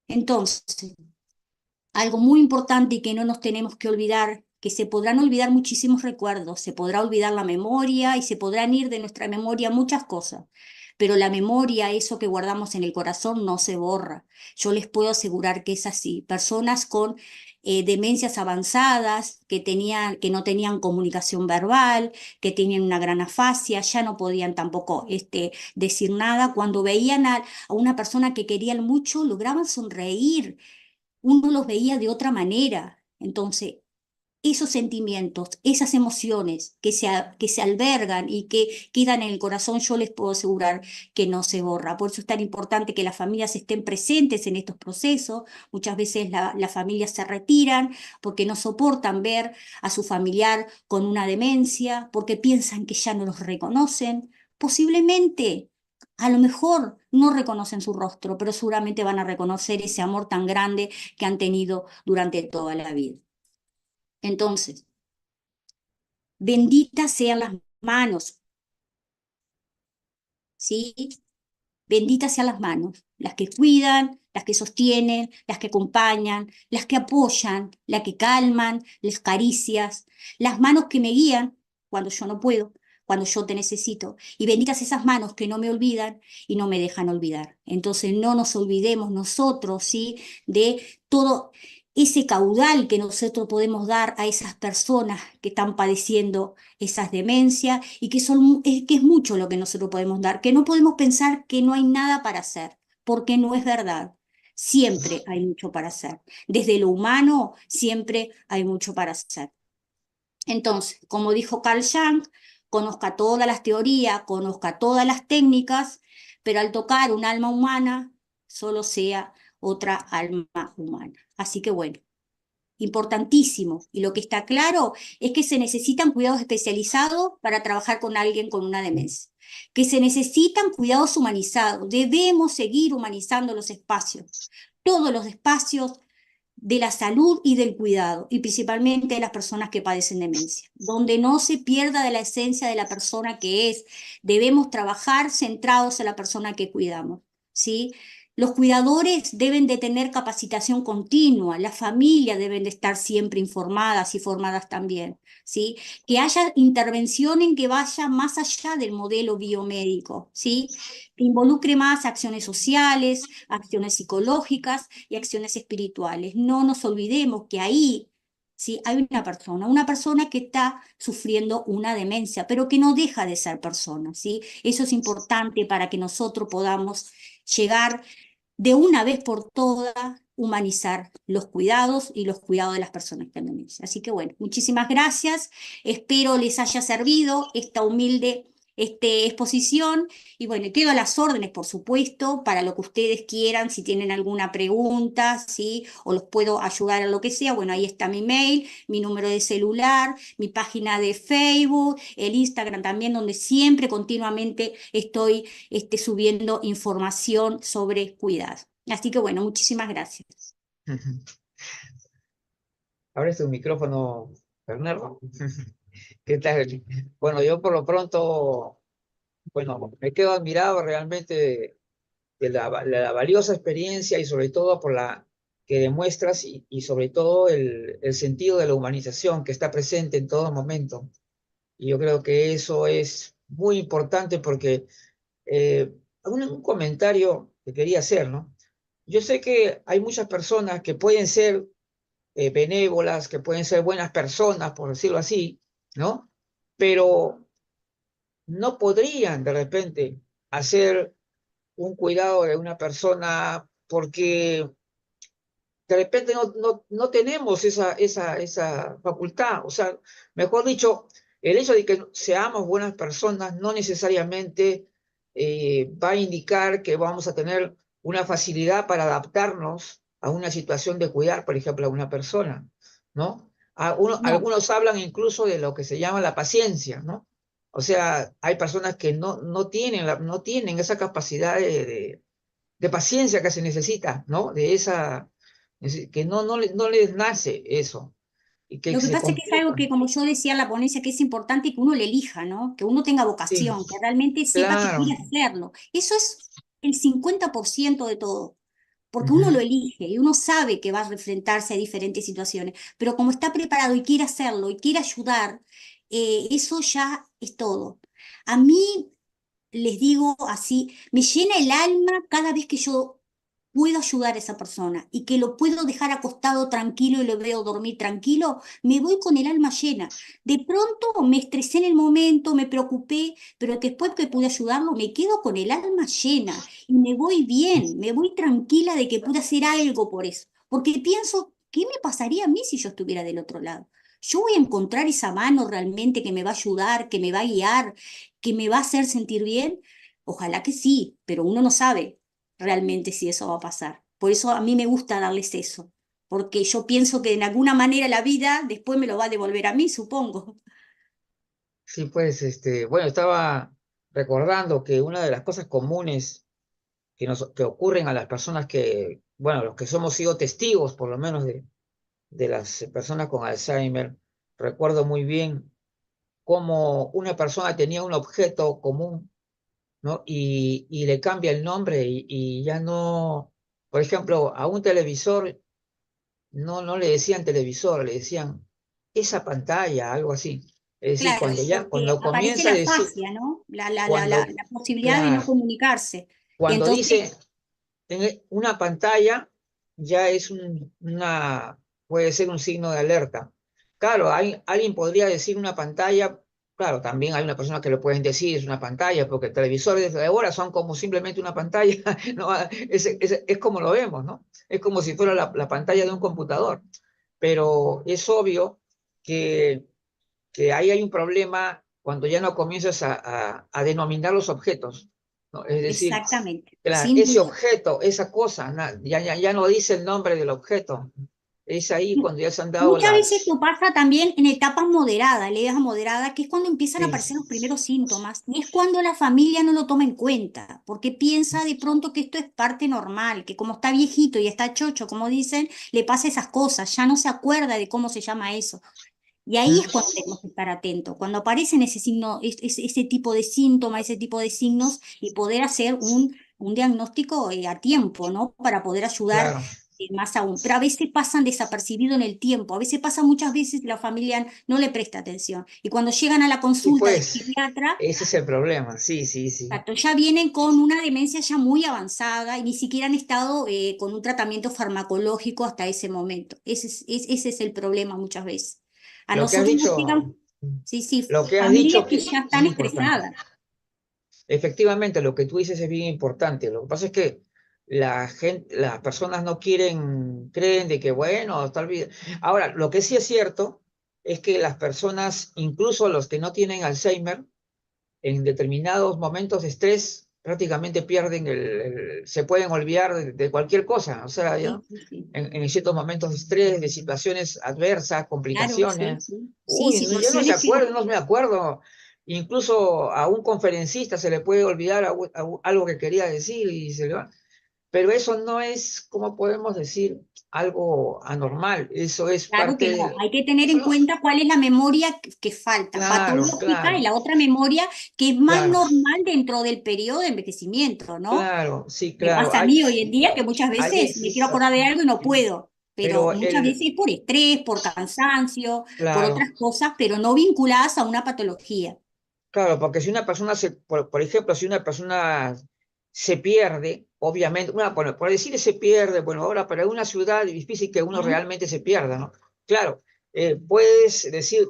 Entonces, algo muy importante y que no nos tenemos que olvidar, que se podrán olvidar muchísimos recuerdos, se podrá olvidar la memoria y se podrán ir de nuestra memoria muchas cosas, pero la memoria, eso que guardamos en el corazón, no se borra. Yo les puedo asegurar que es así. Personas con demencias avanzadas, que no tenían comunicación verbal, que tenían una gran afasia, ya no podían tampoco decir nada. Cuando veían a una persona que querían mucho, lograban sonreír, uno los veía de otra manera. Entonces, esos sentimientos, esas emociones que se albergan y que quedan en el corazón, yo les puedo asegurar que no se borra. Por eso es tan importante que las familias estén presentes en estos procesos. Muchas veces las familias se retiran porque no soportan ver a su familiar con una demencia, porque piensan que ya no los reconocen. Posiblemente, a lo mejor no reconocen su rostro, pero seguramente van a reconocer ese amor tan grande que han tenido durante toda la vida. Entonces, benditas sean las manos, ¿sí? Benditas sean las manos, las que cuidan, las que sostienen, las que acompañan, las que apoyan, las que calman, las caricias, las manos que me guían cuando yo no puedo, cuando yo te necesito. Y benditas esas manos que no me olvidan y no me dejan olvidar. Entonces no nos olvidemos nosotros, ¿sí? De todo ese caudal que nosotros podemos dar a esas personas que están padeciendo esas demencias y que es mucho lo que nosotros podemos dar, que no podemos pensar que no hay nada para hacer, porque no es verdad. Siempre hay mucho para hacer. Desde lo humano, siempre hay mucho para hacer. Entonces, como dijo Carl Jung, conozca todas las teorías, conozca todas las técnicas, pero al tocar un alma humana, solo sea otra alma humana. Así que bueno, importantísimo. Y lo que está claro es que se necesitan cuidados especializados para trabajar con alguien con una demencia, que se necesitan cuidados humanizados. Debemos seguir humanizando los espacios, todos los espacios de la salud y del cuidado, y principalmente de las personas que padecen demencia, donde no se pierda de la esencia de la persona que es. Debemos trabajar centrados en la persona que cuidamos, ¿sí? Los cuidadores deben de tener capacitación continua, las familias deben de estar siempre informadas y formadas también, ¿sí? Que haya intervención en que vaya más allá del modelo biomédico, ¿sí? Que involucre más acciones sociales, acciones psicológicas y acciones espirituales. No nos olvidemos que ahí, ¿sí? Hay una persona que está sufriendo una demencia, pero que no deja de ser persona, ¿sí? Eso es importante para que nosotros podamos llegar de una vez por todas, humanizar los cuidados y los cuidados de las personas que tienen demencia. Así que bueno, muchísimas gracias. Espero les haya servido esta humilde exposición. Y bueno, quedo a las órdenes, por supuesto, para lo que ustedes quieran, si tienen alguna pregunta, ¿sí? O los puedo ayudar a lo que sea. Bueno, ahí está mi mail, mi número de celular, mi página de Facebook, el Instagram también, donde siempre continuamente estoy subiendo información sobre cuidado. Así que bueno, muchísimas gracias. Abre tu micrófono, Bernardo. ¿Qué tal? Bueno, yo por lo pronto, bueno, me quedo admirado realmente de la valiosa experiencia y sobre todo por la que demuestras y sobre todo el sentido de la humanización que está presente en todo momento. Y yo creo que eso es muy importante porque un comentario que quería hacer, ¿no? Yo sé que hay muchas personas que pueden ser benévolas, que pueden ser buenas personas, por decirlo así, ¿no? Pero no podrían de repente hacer un cuidado de una persona porque de repente no tenemos esa facultad. O sea, mejor dicho, el hecho de que seamos buenas personas no necesariamente va a indicar que vamos a tener una facilidad para adaptarnos a una situación de cuidar, por ejemplo, a una persona, ¿no? No, Algunos hablan incluso de lo que se llama la paciencia, ¿no? O sea, hay personas que no tienen esa capacidad de paciencia que se necesita, ¿no? Que no les nace eso y que lo que se pasa es que es algo complican. que, como yo decía en la ponencia, que es importante que uno le elija, ¿no? Que uno tenga Sí, vocación, que realmente sepa que claro. quiere hacerlo. Eso es el 50% de todo, porque uno lo Ujú. elige y uno sabe que va a enfrentarse a diferentes situaciones, pero como está preparado y quiere hacerlo y quiere ayudar, eso ya es todo. A mí, les digo así, me llena el alma cada vez que yo puedo ayudar a esa persona y que lo puedo dejar acostado tranquilo y lo veo dormir tranquilo, me voy con el alma llena. De pronto me estresé en el momento, me preocupé, pero después que pude ayudarlo, me quedo con el alma llena y me voy bien, me voy tranquila de que pude hacer algo por eso. Porque pienso, ¿qué me pasaría a mí si yo estuviera del otro lado? Yo voy a encontrar esa mano realmente que me va a ayudar, que me va a guiar, que me va a hacer sentir bien. Ojalá que sí, pero uno no sabe realmente si eso va a pasar. Por eso a mí me gusta darles eso, porque yo pienso que de alguna manera la vida después me lo va a devolver a mí, supongo. Sí, pues, bueno, estaba recordando que una de las cosas comunes que ocurren a las personas que, bueno, los que somos sido testigos, por lo menos, de las personas con Alzheimer, recuerdo muy bien cómo una persona tenía un objeto común, ¿no? Y le cambia el nombre y ya no, por ejemplo, a un televisor no le decían televisor, le decían esa pantalla, algo así. Es decir, Claro, porque cuando aparece comienza a la decir, fascia, ¿no? cuando, La posibilidad de no claro, comunicarse. cuando Entonces, dice una pantalla, ya es puede ser un signo de alerta. Claro, alguien podría decir una pantalla, claro, también hay una persona que lo pueden decir, es una pantalla, porque televisores de ahora son como simplemente una pantalla, ¿no? Es como lo vemos, ¿no? Es como si fuera la pantalla de un computador, pero es obvio que, que ahí hay un problema cuando ya no comienzas a denominar los objetos, ¿no? Es decir, Exactamente, claro, sin ese duda. objeto, esa cosa, ya no dice el nombre del objeto. Es ahí cuando ya se han dado Muchas veces las... esto pasa también en etapas moderadas, en la edad moderada, que es cuando empiezan a Sí, aparecer los primeros síntomas, y es cuando la familia no lo toma en cuenta, porque piensa de pronto que esto es parte normal, que como está viejito y está chocho, como dicen, le pasa esas cosas, ya no se acuerda de cómo se llama eso. Y ahí es cuando tenemos que estar atentos, cuando aparecen ese signo, ese tipo de síntomas, ese tipo de signos, y poder hacer un diagnóstico a tiempo, ¿no? Para poder ayudar claro. más aún. Pero a veces pasan desapercibido en el tiempo, a veces pasa muchas veces y la familia no le presta atención. Y cuando llegan a la Sí, consulta del pues, psiquiatra, ese es el problema. Sí, sí, sí. exacto, ya vienen con una demencia ya muy avanzada y ni siquiera han estado con un tratamiento farmacológico hasta ese momento. Ese es el problema muchas veces. A Lo que has nosotros nos dicho, llegan, sí, sí, lo que has familias dicho que que ya es están importante. estresadas. Efectivamente, lo que tú dices es bien importante. Lo que pasa es que la gente, las personas no creen de que, bueno, tal vez. Ahora, lo que sí es cierto es que las personas, incluso los que no tienen Alzheimer, en determinados momentos de estrés, prácticamente pierden se pueden olvidar de cualquier cosa. O sea, ¿ya? Sí, sí, sí. En ciertos momentos de estrés, de situaciones adversas, Claro, sí, complicaciones. sí. Sí, Uy, no, yo no se situaciones que acuerdo, no me acuerdo. Incluso a un conferencista se le puede olvidar algo que quería decir y se le va. Pero eso no es, como podemos decir, algo anormal. Eso es claro parte que no, hay que tener eso en no, cuenta cuál es la memoria que falta, claro, patológica, y claro, la otra memoria que es más claro, normal dentro del periodo de envejecimiento, ¿no? claro, sí, Me claro. pasa a mí hoy en día que muchas Hay veces me quiero veces, acordar de algo y no puedo, pero pero muchas veces es por estrés, por cansancio, por claro, otras cosas, pero no vinculadas a una patología. claro, porque si una persona por ejemplo, si una persona se pierde, obviamente, por decir se pierde, bueno, ahora para una ciudad es difícil que uno ¿Mm? realmente se pierda, ¿no? Claro, puedes decir,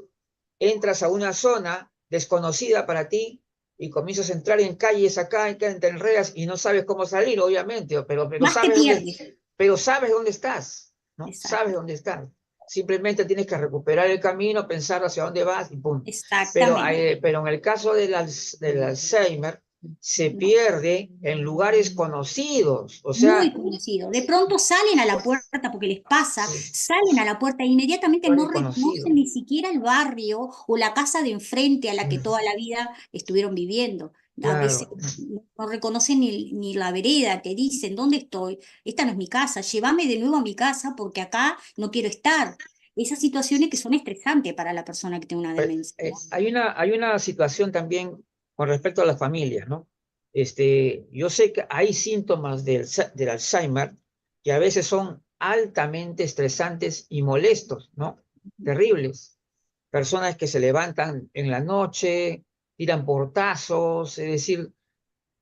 entras a una zona desconocida para ti y comienzas a entrar en calles acá, te enredas y no sabes cómo salir, obviamente, Más te pierdes. pero sabes dónde estás, ¿no? Sabes Exacto, dónde estás. Simplemente tienes que recuperar el camino, pensar hacia dónde vas y punto. exactamente. Pero en el caso del Alzheimer, se No. pierde en lugares conocidos, o Muy sea, conocido. De pronto salen a la puerta porque les pasa, salen a la puerta e inmediatamente no lugares conocidos, reconocen ni siquiera el barrio o la casa de enfrente a la que toda la vida estuvieron viviendo. A veces claro. no reconocen ni la vereda, te dicen, ¿dónde estoy? Esta no es mi casa, llévame de nuevo a mi casa porque acá no quiero estar. Esas situaciones que son estresantes para la persona que tiene una demencia, ¿no? Hay una situación también con respecto a las familias, ¿no? Yo sé que hay síntomas del Alzheimer que a veces son altamente estresantes y molestos, ¿no? Terribles. Personas que se levantan en la noche, tiran portazos, es decir,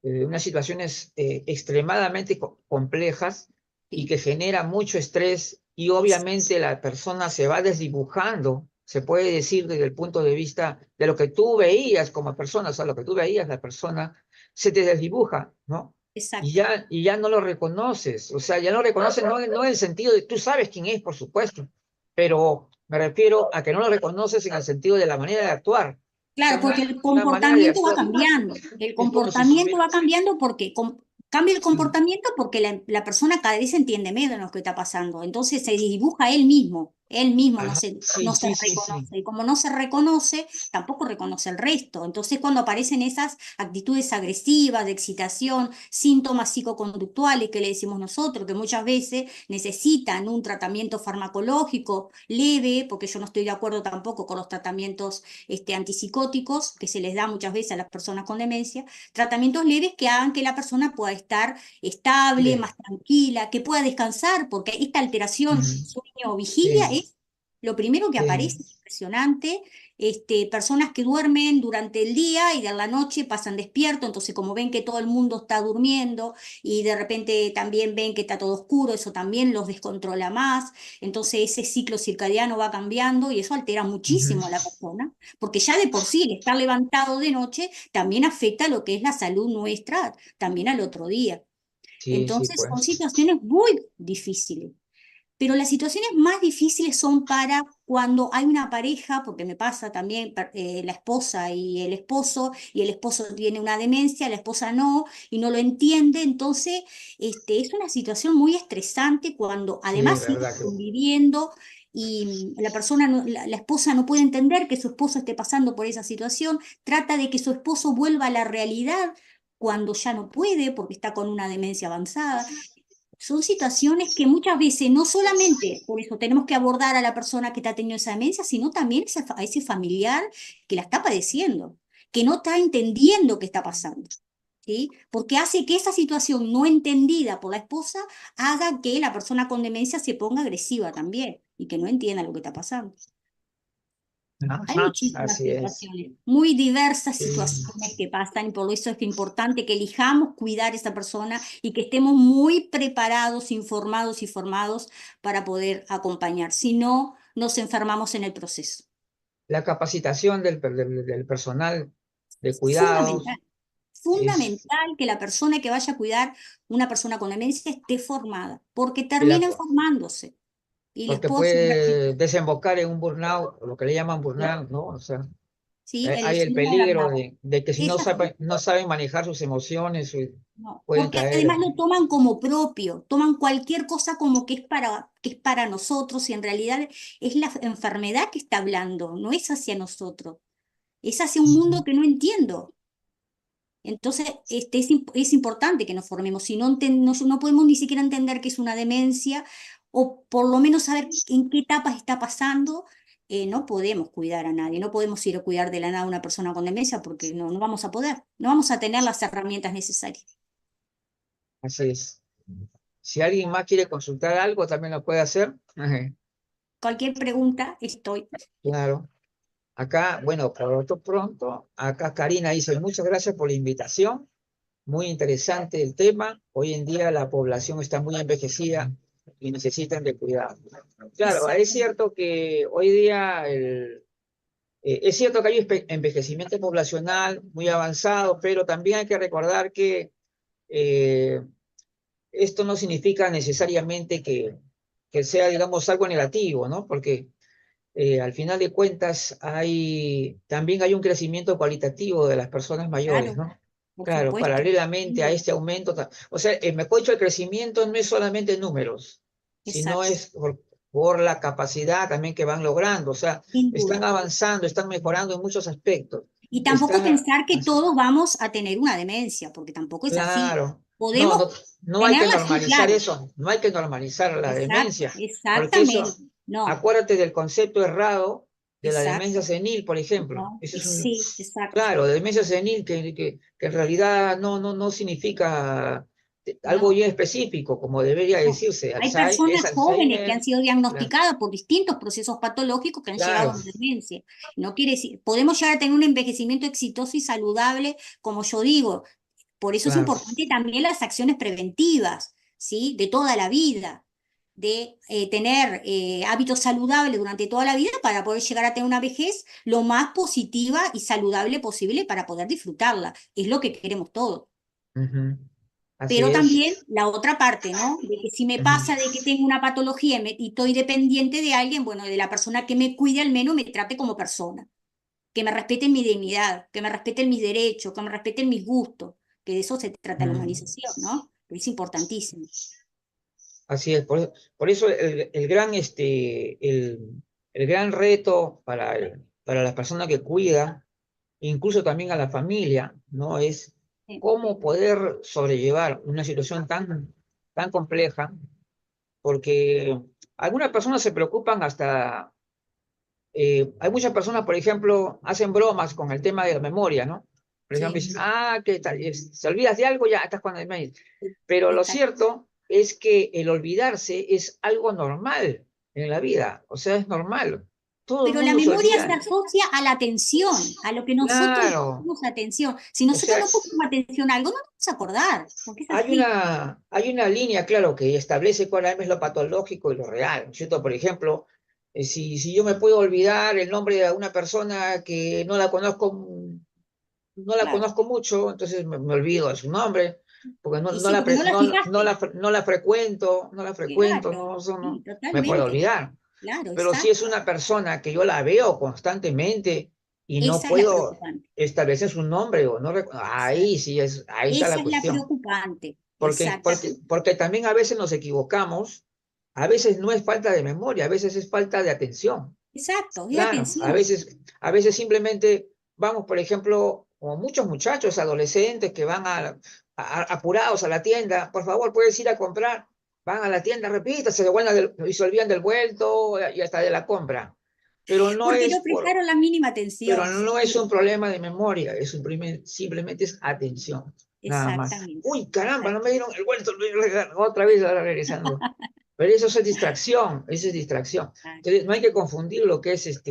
unas situaciones extremadamente complejas y Sí, que generan mucho estrés y es- obviamente la persona se va desdibujando, se puede decir desde el punto de vista de lo que tú veías como persona, o sea, lo que tú veías, la persona se te desdibuja, ¿no? exacto. Y ya no lo reconoces, o sea, ya no lo reconoces no en el sentido de tú sabes quién es, por supuesto, pero me refiero a que no lo reconoces en el sentido de la manera de actuar. O sea, Claro, porque el una manera de comportamiento va actuar. cambiando. El Es como si comportamiento va cambiando porque cambia el comportamiento porque la persona cada vez entiende menos lo que está pasando. Entonces se dibuja él mismo Ajá, no sí, se sí, sí, sí. reconoce. Y como no se reconoce, tampoco reconoce el resto. Entonces cuando aparecen esas actitudes agresivas, de excitación, síntomas psicoconductuales que le decimos nosotros, que muchas veces necesitan un tratamiento farmacológico leve, porque yo no estoy de acuerdo tampoco con los tratamientos antipsicóticos que se les da muchas veces a las personas con demencia, tratamientos leves que hagan que la persona pueda estar estable, Bien. más tranquila, que pueda descansar, porque esta alteración Ujú. sueño-vigilia Sí, es lo primero que sí. aparece, impresionante, personas que duermen durante el día y de la noche pasan despierto, entonces como ven que todo el mundo está durmiendo y de repente también ven que está todo oscuro, eso también los descontrola más, entonces ese ciclo circadiano va cambiando y eso altera Ujú. muchísimo a la persona, porque ya de por sí el estar levantado de noche también afecta lo que es la salud nuestra, también al otro día. Sí, sí, Entonces son pues. situaciones muy difíciles. Pero las situaciones más difíciles son para cuando hay una pareja, porque me pasa también la esposa y el esposo tiene una demencia, la esposa no, y no lo entiende. Entonces, es una situación muy estresante cuando Sí, además siguen verdad que. conviviendo y la persona, la esposa no puede entender que su esposo esté pasando por esa situación, trata de que su esposo vuelva a la realidad cuando ya no puede porque está con una demencia avanzada. Son situaciones que muchas veces no solamente por eso tenemos que abordar a la persona que está teniendo esa demencia, sino también a ese familiar que la está padeciendo, que no está entendiendo qué está pasando, ¿sí? Porque hace que esa situación no entendida por la esposa haga que la persona con demencia se ponga agresiva también y que no entienda lo que está pasando. Hay Ajá, muchísimas así es. situaciones, muy diversas Sí. situaciones que pasan y por eso es importante que elijamos cuidar a esa persona y que estemos muy preparados, informados y formados para poder acompañar. Si no, nos enfermamos en el proceso. La capacitación del personal de Fundamental, cuidados es fundamental que la persona que vaya a cuidar una persona con demencia esté formada, porque y la, terminan formándose y les porque puedo asegurar que puede desembocar en un burnout, o lo que le llaman burnout, ¿no? O sea, sí, el hay el síndrome de peligro burnout. de que si Es así. no saben manejar sus emociones, No, pueden porque además caer. lo toman como propio, toman cualquier cosa como que es para nosotros y en realidad es la enfermedad que está hablando, no es hacia nosotros, es hacia un mundo que no entiendo. Entonces, es importante que nos formemos, si no, no podemos ni siquiera entender qué es una demencia o por lo menos saber en qué etapas está pasando, no podemos cuidar a nadie, no podemos ir a cuidar de la nada a una persona con demencia porque no vamos a poder, no vamos a tener las herramientas necesarias. Así es. Si alguien más quiere consultar algo, también lo puede hacer. Ajá, Cualquier pregunta, estoy. claro. Acá, bueno, pronto, acá Karina dice, muchas gracias por la invitación. Muy interesante el tema. Hoy en día la población está muy envejecida y necesitan de cuidado. Claro, es Exacto. cierto que hoy día es cierto que hay envejecimiento poblacional muy avanzado, pero también hay que recordar que eh, esto no significa necesariamente que sea, digamos, algo negativo, ¿no? Porque al final de cuentas también hay un crecimiento cualitativo de las personas mayores, Claro, ¿no? por Claro, supuesto. paralelamente a este aumento, o sea, mejor dicho, el crecimiento no es solamente números, sino Exacto. es por la capacidad también que van logrando, o sea, Sin están duda. avanzando, están mejorando en muchos aspectos. Y tampoco Están, pensar que todos vamos a tener una demencia, porque tampoco es así. claro, no, Podemos no, no hay que tenerla, sí, normalizar claro. eso, no hay que normalizar la demencia, porque eso, Exactamente. No, acuérdate del concepto errado de la demencia exacto. senil, por ejemplo. No, Eso es sí, exacto. claro, demencia senil que en realidad no significa algo No. bien específico, como debería No. decirse. Hay Es personas jóvenes que Alzheimer, han sido diagnosticadas por distintos procesos patológicos que han llegado claro, a una demencia. No quiere decir, podemos llegar a tener un envejecimiento exitoso y saludable, como yo digo. Por eso es claro. importante también las acciones preventivas, ¿sí? De toda la vida, de tener hábitos saludables durante toda la vida para poder llegar a tener una vejez lo más positiva y saludable posible para poder disfrutarla. Es lo que queremos todos. Ujú. Así Pero es. también la otra parte, ¿no? De que si me Ujú. pasa de que tengo una patología y estoy dependiente de alguien, bueno, de la persona que me cuide al menos me trate como persona, que me respeten mi dignidad, que me respeten mis derechos, que me respeten mis gustos, que de eso se trata la Ujú. humanización, ¿no? Que es importantísimo. Así es, por eso el gran, el gran reto para la persona que cuida, incluso también a la familia, ¿no? Es Sí, cómo poder sobrellevar una situación tan compleja, porque algunas personas se preocupan hasta, hay muchas personas, por ejemplo, hacen bromas con el tema de la memoria, ¿no? Por ejemplo, sí, dicen, ¿qué tal? Se olvidas de algo, ya estás con el mail. sí, Pero lo exacto. cierto es que el olvidarse es algo normal en la vida, o sea, es normal. todo el Pero la mundo se memoria se olvida. asocia a la atención, a lo que nosotros le Claro, ponemos atención. Si o nosotros sea, no ponemos atención a algo, no nos vamos a acordar, porque es así. hay una línea, claro, que establece cuál es lo patológico y lo real, ¿no es cierto? Por ejemplo, si yo me puedo olvidar el nombre de una persona que no la Claro. conozco mucho, entonces me olvido de su nombre, porque Y sí, porque no la fijaste. no la frecuento, no la frecuento, Claro, no, eso sí, me puedo totalmente. olvidar. Claro, Pero si es exacto. una persona que yo la veo constantemente y no Esa es la puedo preocupante. establecer su nombre o no, Exacto. ahí sí es, ahí está Esa la es la cuestión. preocupante. Exactamente. Porque también a veces nos equivocamos, a veces no es falta de memoria, a veces es falta de atención. Exacto, es Claro, atención. a veces simplemente vamos, por ejemplo, como muchos muchachos, adolescentes que van apurados a la tienda, por favor, puedes ir a comprar, van a la tienda, repita, y se olvidan del vuelto y hasta de la compra. Pero no Porque es no prestaron la mínima pero atención. no es Sí, un problema de memoria, simplemente es atención, nada más. exactamente. Uy, caramba, no Exacto. me dieron el vuelto, otra vez ahora regresando. Pero eso es distracción, eso es distracción. Entonces, no hay que confundir lo que es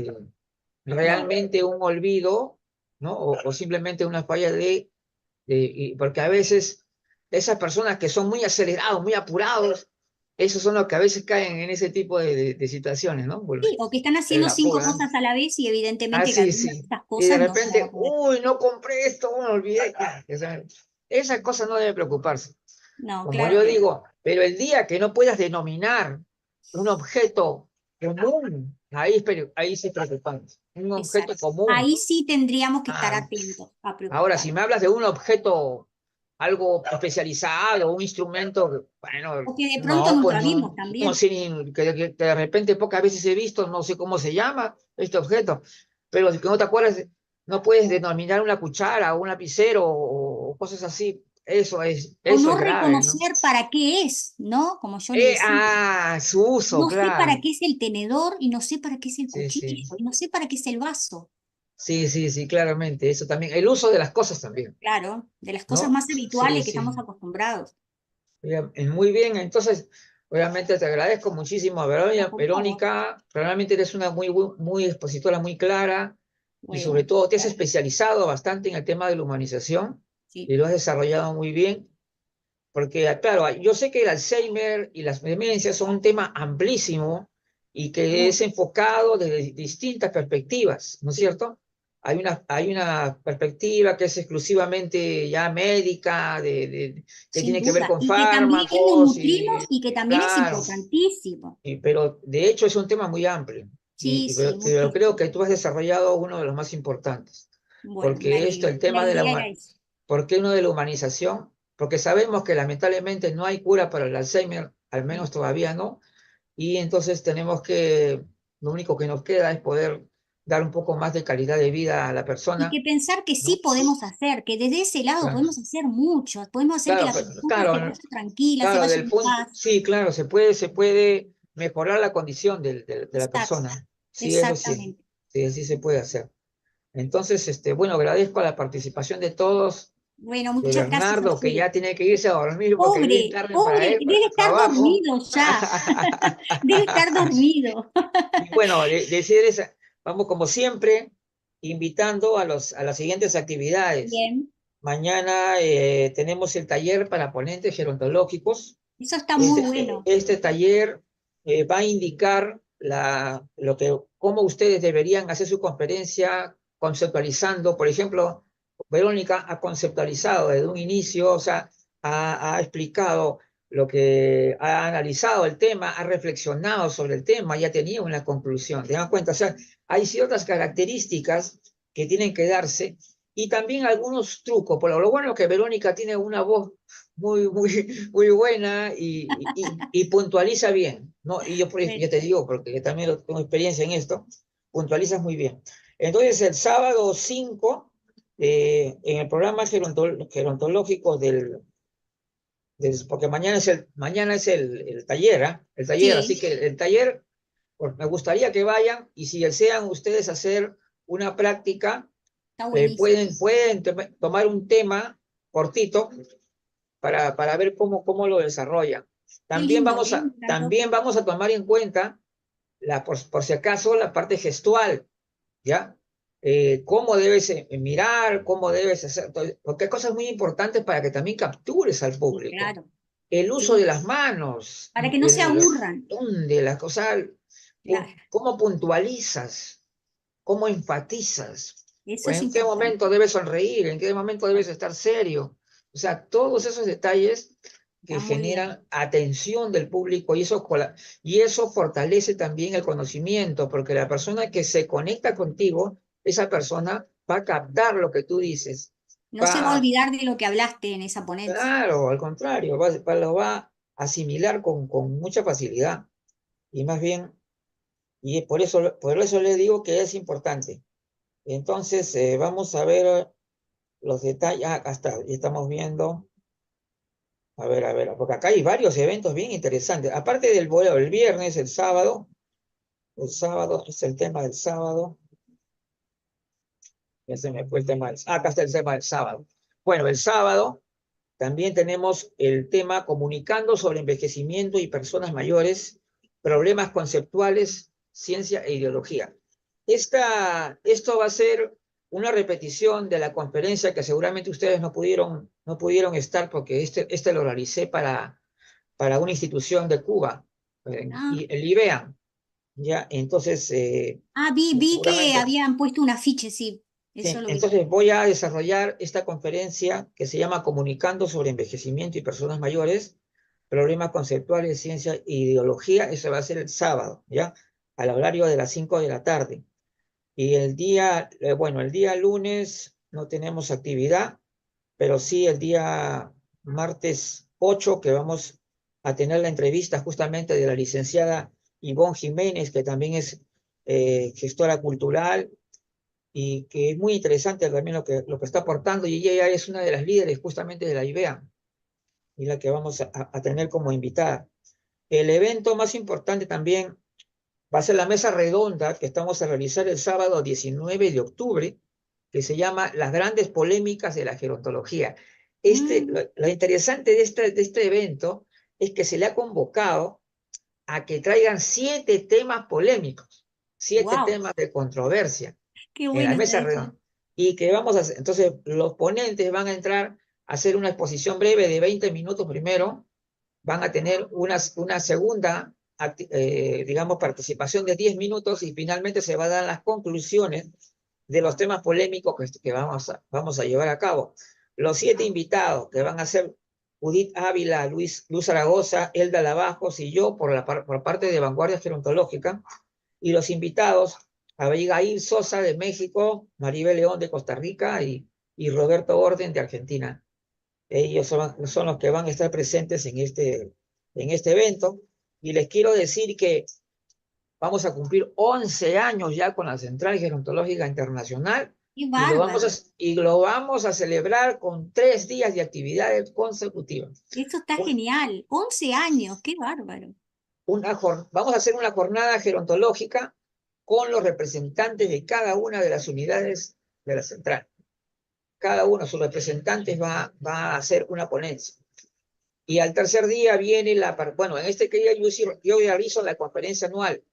No, realmente un olvido, ¿no? O simplemente una falla porque a veces esas personas que son muy acelerados, muy apurados, esos son los que a veces caen en ese tipo de situaciones, ¿no? Por sí, o que están el haciendo cinco apuro. cosas a la vez y Ah, evidentemente que sí, algunas de sí. estas Y de cosas no se van a repente, poder. uy, no compré esto, me olvidé. Esa cosa no debe preocuparse. No, Como claro yo que no. digo, pero el día que no puedas denominar un objeto común, ahí sí es preocupante. Un objeto Exacto. común. Ahí sí tendríamos que estar Ah, atentos a ahora, si preocupar. me hablas de un objeto, algo especializado, un instrumento, O bueno, que de pronto no, nunca pues vimos no también. sé, que de repente pocas veces he visto, no sé cómo se llama este objeto, pero si que no te acuerdas, no puedes denominar una cuchara o un lapicero o cosas así, O eso no es grave, ¿no? reconocer para qué es, ¿no? Como yo le decía. Su uso, No sé para claro, qué es el tenedor y no sé para qué es el sí, sí, cuchillo y no sé para qué es el vaso. sí, sí, sí, claramente, eso también, el uso de las cosas también, Claro, de las cosas ¿no? más Sí, habituales que estamos sí. acostumbrados. Muy bien, entonces, obviamente te agradezco muchísimo, No, por favor. Verónica. Realmente eres una muy expositora, muy clara, y sobre Bueno, todo te has especializado bastante en el tema de la humanización sí. y lo has desarrollado muy bien, porque, claro, yo sé que el Alzheimer y las demencias son un tema amplísimo y que es Mucho. enfocado desde distintas perspectivas, ¿no es Sí. cierto? Hay una perspectiva que es exclusivamente ya médica, que Sin tiene que ver duda. con Y que también nos fármacos, nutrimos y que también es claro, importantísimo. pero de hecho es un tema muy amplio, Sí, sí, pero creo muchísimo. que tú has desarrollado uno de los más importantes, Bueno, me porque alegro. el La tema de idea era eso. ¿por qué uno de la humanización? Porque sabemos que lamentablemente no hay cura para el Alzheimer, al No. menos todavía no, y entonces lo único que nos queda es poder dar un poco más de calidad de vida a la Y persona, que pensar que sí ¿no? podemos hacer, que desde ese lado Claro, podemos hacer mucho, podemos hacer que claro, la persona se claro, vaya tranquila, se claro, vaya del en punto, paz. sí, claro, se puede mejorar la condición de la Exacto, persona. Sí, eso sí, exactamente. sí, sí se puede hacer. Entonces, bueno, agradezco la participación de todos, Bueno, de muchas gracias a Bernardo, que ustedes. ya tiene que irse a dormir porque es bien Pobre, tarde para pobre, él, para debe el estar trabajo. dormido ya. Debe estar dormido. Y bueno, decirles, vamos como siempre, invitando a las siguientes actividades. Bien, Mañana tenemos el taller para ponentes gerontológicos. eso está muy bueno. Este taller va a indicar cómo ustedes deberían hacer su conferencia conceptualizando. Por ejemplo, Verónica ha conceptualizado desde un inicio, o sea, ha explicado ha analizado el tema, ha reflexionado sobre el tema, ya tenía una conclusión. ¿Te das cuenta? O sea, hay ciertas características que tienen que darse y también algunos trucos. Por lo bueno que Verónica tiene una voz muy buena y puntualiza bien, ¿no? Y Bueno, yo te digo, porque también tengo experiencia en esto, puntualizas muy bien. Entonces, el sábado 5, en el programa gerontológico porque mañana es el taller, ¿ah? El taller, así sí, que el taller, pues, me gustaría que vayan y si desean ustedes hacer una práctica, está buenísimo. pueden tomar un tema cortito para ver cómo lo desarrollan. Qué lindo, ¿eh? Me encantó. También vamos a tomar en cuenta por si acaso, la parte gestual, ¿ya? Cómo debes mirar, cómo debes hacer, porque hay cosas muy importantes para que también captures al Sí, público. claro, El uso de sí. las manos, Para que no se aburran. de las cosas, Claro, cómo puntualizas, cómo enfatizas, eso o es en qué importante. momento debes sonreír, en qué momento debes estar serio. O sea, todos esos detalles que Está muy bien. generan atención del público y eso fortalece también el conocimiento, porque la persona que se conecta contigo, esa persona va a captar lo que tú dices. No se va a Va, olvidar de lo que hablaste en esa ponencia. claro, al contrario, lo va a asimilar con mucha facilidad. Y más bien, y por eso le digo que es importante. Entonces, vamos a ver los detalles. Ah, acá está, ya estamos viendo. A ver, porque acá hay varios eventos bien interesantes. Aparte del vuelo el viernes, el sábado es el tema del sábado. Ya se me fue el tema acá está el tema del sábado. Bueno, el sábado también tenemos el tema comunicando sobre envejecimiento y personas mayores, problemas conceptuales, ciencia e ideología. Esto va a ser una repetición de la conferencia que seguramente ustedes no pudieron estar porque este lo realicé para una institución de Cuba, Ah, el IBEAM, ¿ya? Entonces, vi que seguramente. habían puesto un afiche, sí, eso Sí, lo vi. entonces voy a desarrollar esta conferencia que se llama Comunicando sobre envejecimiento y personas mayores, problemas conceptuales, ciencia e ideología. Eso va a ser el sábado, ¿ya? Al horario de las 5 de la tarde. Y el día lunes no tenemos actividad, pero sí el día martes 8 que vamos a tener la entrevista justamente de la licenciada Ivonne Jiménez, que también es gestora cultural y que es muy interesante también lo que está aportando, y ella es una de las líderes justamente de la IBEA, y la que vamos a tener como invitada. El evento más importante también va a ser la mesa redonda que estamos a realizar el sábado 19 de octubre, que se llama Las grandes polémicas de la gerontología. Mm, Lo interesante de este evento es que se le ha convocado a que traigan 7 temas polémicos, 7 wow, temas de controversia qué en la bueno está mesa eso. redonda. Y que vamos a hacer, entonces los ponentes van a entrar a hacer una exposición breve de 20 minutos primero, van a tener una segunda, digamos, participación de 10 minutos y finalmente se va a dar las conclusiones de los temas polémicos que vamos a llevar a cabo. Los 7 invitados que van a ser Judith Ávila, Luz Zaragoza, Elda Lavajos y yo por parte de Vanguardia Gerontológica, y los invitados, Abigail Sosa de México, Maribel León de Costa Rica y Roberto Orden de Argentina. Ellos son los que van a estar presentes en este evento. Y les quiero decir que vamos a cumplir 11 años ya con la Central Gerontológica Internacional Qué y bárbaro. lo vamos a celebrar con 3 días de actividades consecutivas. Eso está Un- genial. 11 años, qué bárbaro. Vamos a hacer una jornada gerontológica con los representantes de cada una de las unidades de la central. Cada uno de sus representantes va a hacer una ponencia. Y al tercer día viene bueno, en este día yo realizo la conferencia anual.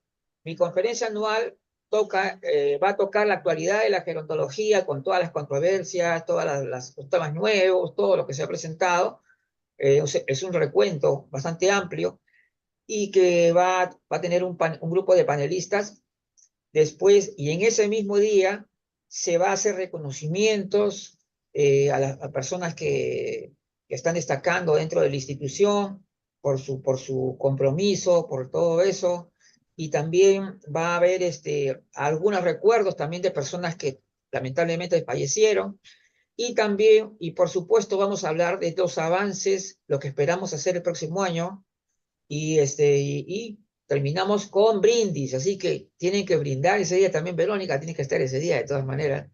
Mi conferencia anual va a tocar la actualidad de la gerontología con todas las controversias, los temas nuevos, todo lo que se ha presentado. Es un recuento bastante amplio y que va a tener un grupo de panelistas después, y en ese mismo día se va a hacer reconocimientos a personas que están destacando dentro de la institución por su compromiso, por todo eso, y también va a haber algunos recuerdos también de personas que lamentablemente fallecieron, y también, y por supuesto, vamos a hablar de los avances, lo que esperamos hacer el próximo año, y terminamos con brindis, así que tienen que brindar ese día también. Verónica tiene que estar ese día de todas maneras.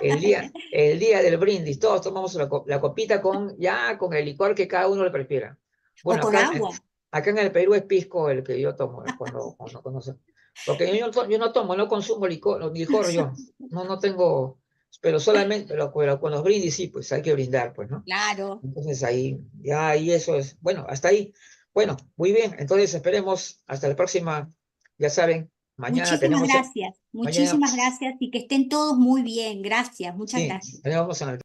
El día del brindis, todos tomamos la copita con el licor que cada uno le prefiera. O Bueno, con agua. acá en el Perú es pisco el que yo tomo porque yo no tomo, no consumo licor yo, no tengo, pero solamente, pero con los brindis sí, pues hay que brindar, pues, ¿no? Claro. Entonces ahí eso es, bueno, hasta ahí. Bueno, muy bien, entonces esperemos hasta la próxima, ya saben, Mañana Muchísimas tenemos, gracias, mañana, muchísimas gracias y que estén todos muy bien. Gracias, muchas sí, gracias. mañana vamos a